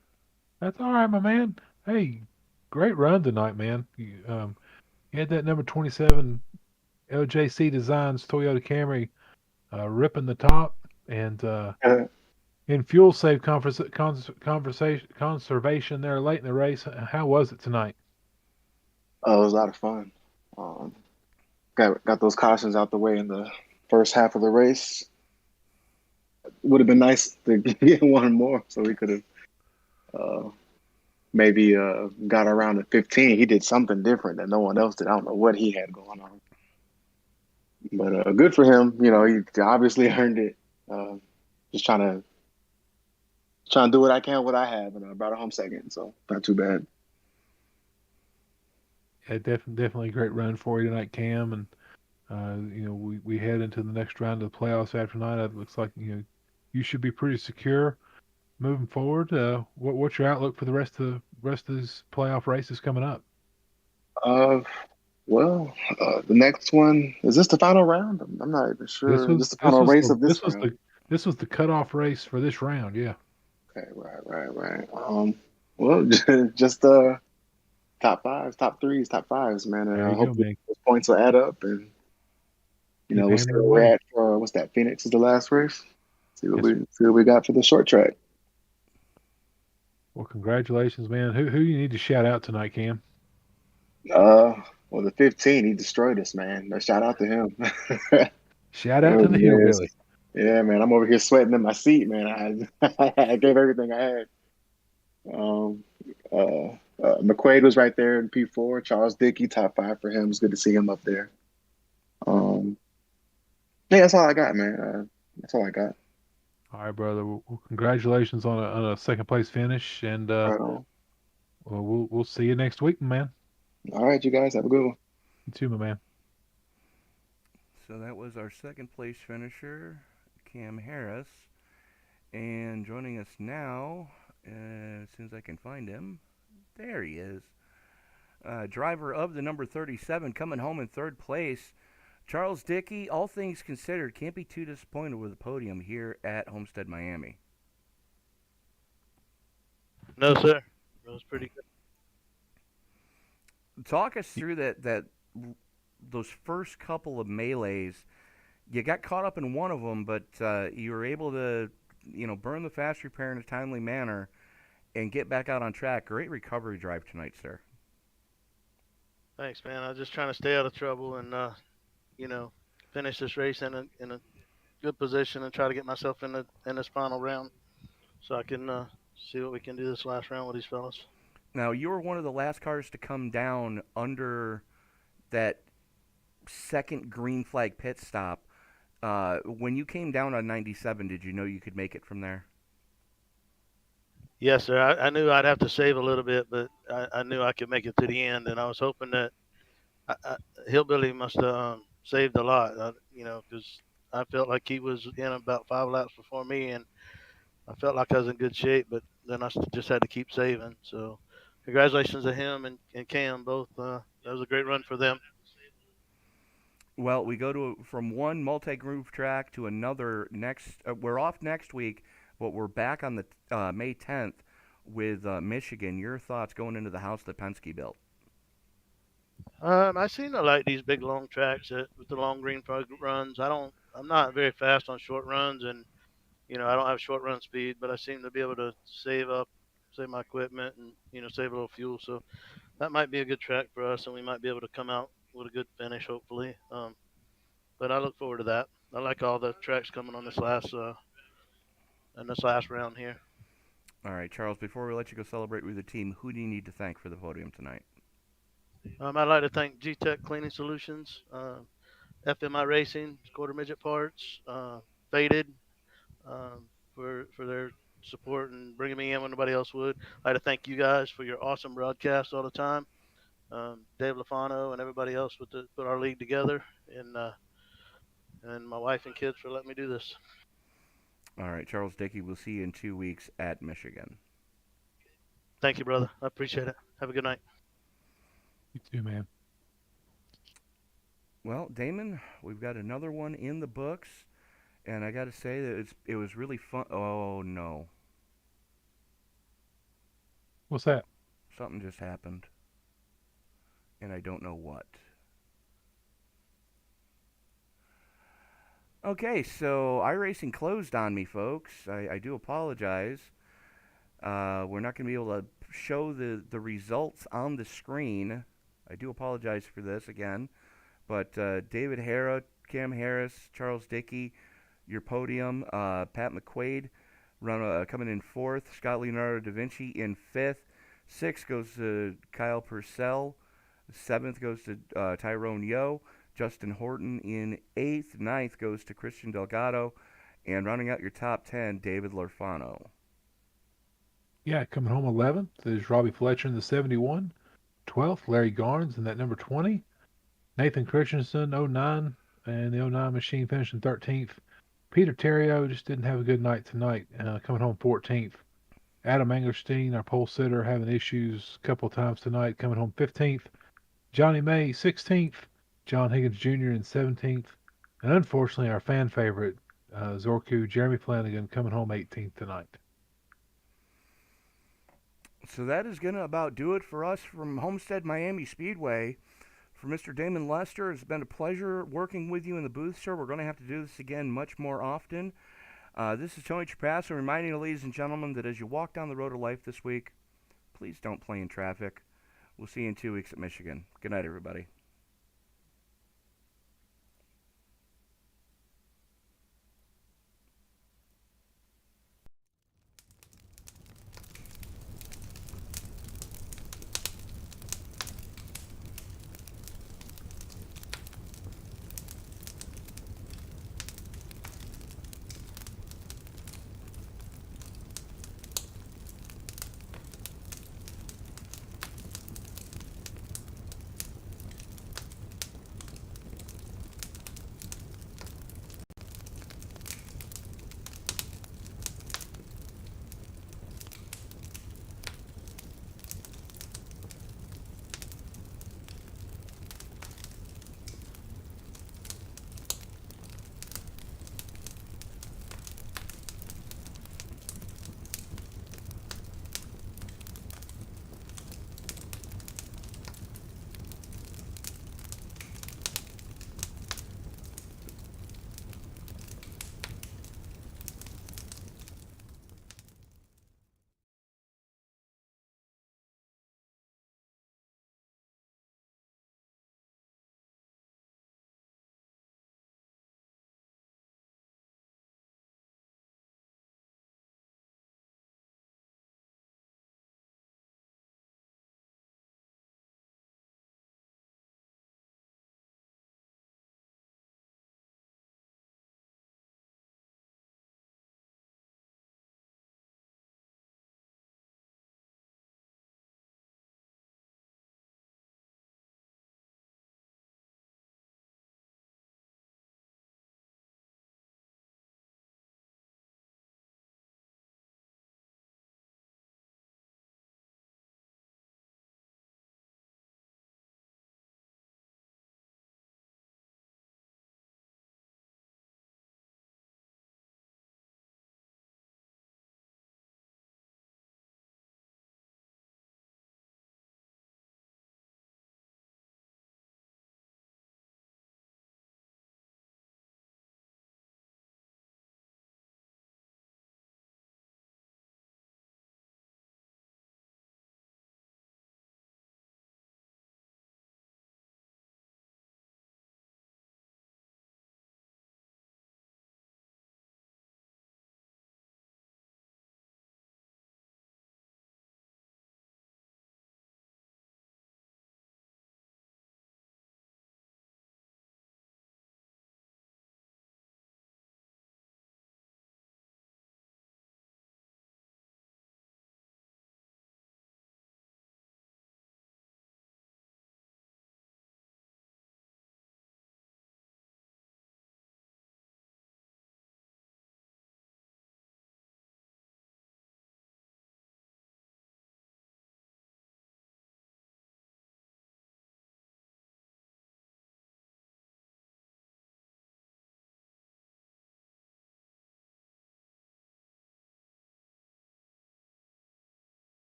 That's all right, my man. Hey, great run tonight, man. You had that number 27 LJC Designs Toyota Camry ripping the top and in fuel save conservation there late in the race. How was it tonight? It was a lot of fun. Um, got those cautions out the way in the first half of the race. Would have been nice to get one more, so we could have maybe got around to 15. He did something different that no one else did. I don't know what he had going on, but good for him. You know, he obviously earned it. Just trying to do what I can, what I have, and I brought it home second, so not too bad. Yeah, definitely a great run for you tonight, Cam. And we head into the next round of the playoffs after tonight. It looks like you should be pretty secure moving forward. What's your outlook for the rest of these playoff races coming up? Well, the next one is this the final round? I'm not even sure. This the final race of this round. This was the cutoff race for this round. Yeah. Okay, right. Well, just top fives, top threes, top fives, man. And There I you hope go, man. those points will add up, and Keep we'll see hammering where we're away. at for what's that? Phoenix is the last race. See what Yes, we got for the short track. well, congratulations, man. Who you need to shout out tonight, Cam? Well, the 15, he destroyed us, man. Shout out to him. Shout out to the Yes. hillbilly. Yeah, man. I'm over here sweating in my seat, man. I gave everything I had. Um, McQuaid was right there in P4. Charles Dickey, top five for him. It's good to see him up there. Yeah, that's all I got, man. That's all I got. All right, brother. Well, congratulations on a second place finish, and Right on. well, we'll see you next week, man. All right, you guys have a good one. You too, my man. So that was our second place finisher, Cam Harris. And joining us now, as soon as I can find him, there he is. Driver of the number 37, coming home in third place, Charles Dickey. All things considered, can't be too disappointed with the podium here at Homestead-Miami. No, sir. It was pretty good. Talk us through those first couple of melees. You got caught up in one of them, but you were able to, burn the fast repair in a timely manner and get back out on track. Great recovery drive tonight, sir. Thanks, man. I was just trying to stay out of trouble and, finish this race in a good position and try to get myself in this final round so I can see what we can do this last round with these fellas. Now, you were one of the last cars to come down under that second green flag pit stop. When you came down on 97, did you know you could make it from there? Yes, sir. I knew I'd have to save a little bit, but I knew I could make it to the end, and I was hoping that Hillbilly must have saved a lot, because I felt like he was in about 5 laps before me, and I felt like I was in good shape, but then just had to keep saving. So, congratulations to him and Cam both. That was a great run for them. Well, we go from one multi-groove track to another next. We're off next week, but we're back on the May 10th with Michigan. Your thoughts going into the house that Penske built? I seem to like these big long tracks with the long green runs. I'm not very fast on short runs, and I don't have short run speed, but I seem to be able to save my equipment, and save a little fuel. So that might be a good track for us, and we might be able to come out with a good finish, hopefully. But I look forward to that. I like all the tracks coming on this last round here. All right, Charles, before we let you go celebrate with the team, who do you need to thank for the podium tonight? I'd like to thank G-Tech Cleaning Solutions, FMI Racing, Quarter Midget Parts, Faded, for their support and bringing me in when nobody else would. I'd like to thank you guys for your awesome broadcast all the time. Dave Lafano and everybody else put our league together, and my wife and kids for letting me do this. All right, Charles Dickey, we'll see you in 2 weeks at Michigan. Thank you, brother. I appreciate it. Have a good night. You too, man. Well, Damon, we've got another one in the books, and I got to say that it was really fun. Oh, no. What's that? Something just happened, and I don't know what. Okay, so iRacing closed on me, folks. I do apologize. We're not going to be able to show the results on the screen. I do apologize for this again. But David Harrah, Cam Harris, Charles Dickey, your podium. Pat McQuaid coming in 4th. Scott Leonardo da Vinci in 5th. 6th goes to Kyle Purcell. 7th goes to Tyrone Yo. Justin Horton in 8th. 9th goes to Christian Delgado. And rounding out your top 10, David Lorfano. Yeah, coming home 11th is Robbie Fletcher in the 71. 12th, Larry Garnes in that number 20. Nathan Christensen, 09, and the 09 machine finishing 13th. Peter Terrio just didn't have a good night tonight, coming home 14th. Adam Angerstein, our pole sitter, having issues a couple of times tonight, coming home 15th. Johnny May, 16th. John Higgins Jr. in 17th. And unfortunately, our fan favorite, Zorku Jeremy Flanagan, coming home 18th tonight. So that is going to about do it for us from Homestead-Miami Speedway. For Mr. Damon Lester, it's been a pleasure working with you in the booth, sir. We're going to have to do this again much more often. This is Tony Trapasso reminding you, ladies and gentlemen, that as you walk down the road of life this week, please don't play in traffic. We'll see you in 2 weeks at Michigan. Good night, everybody.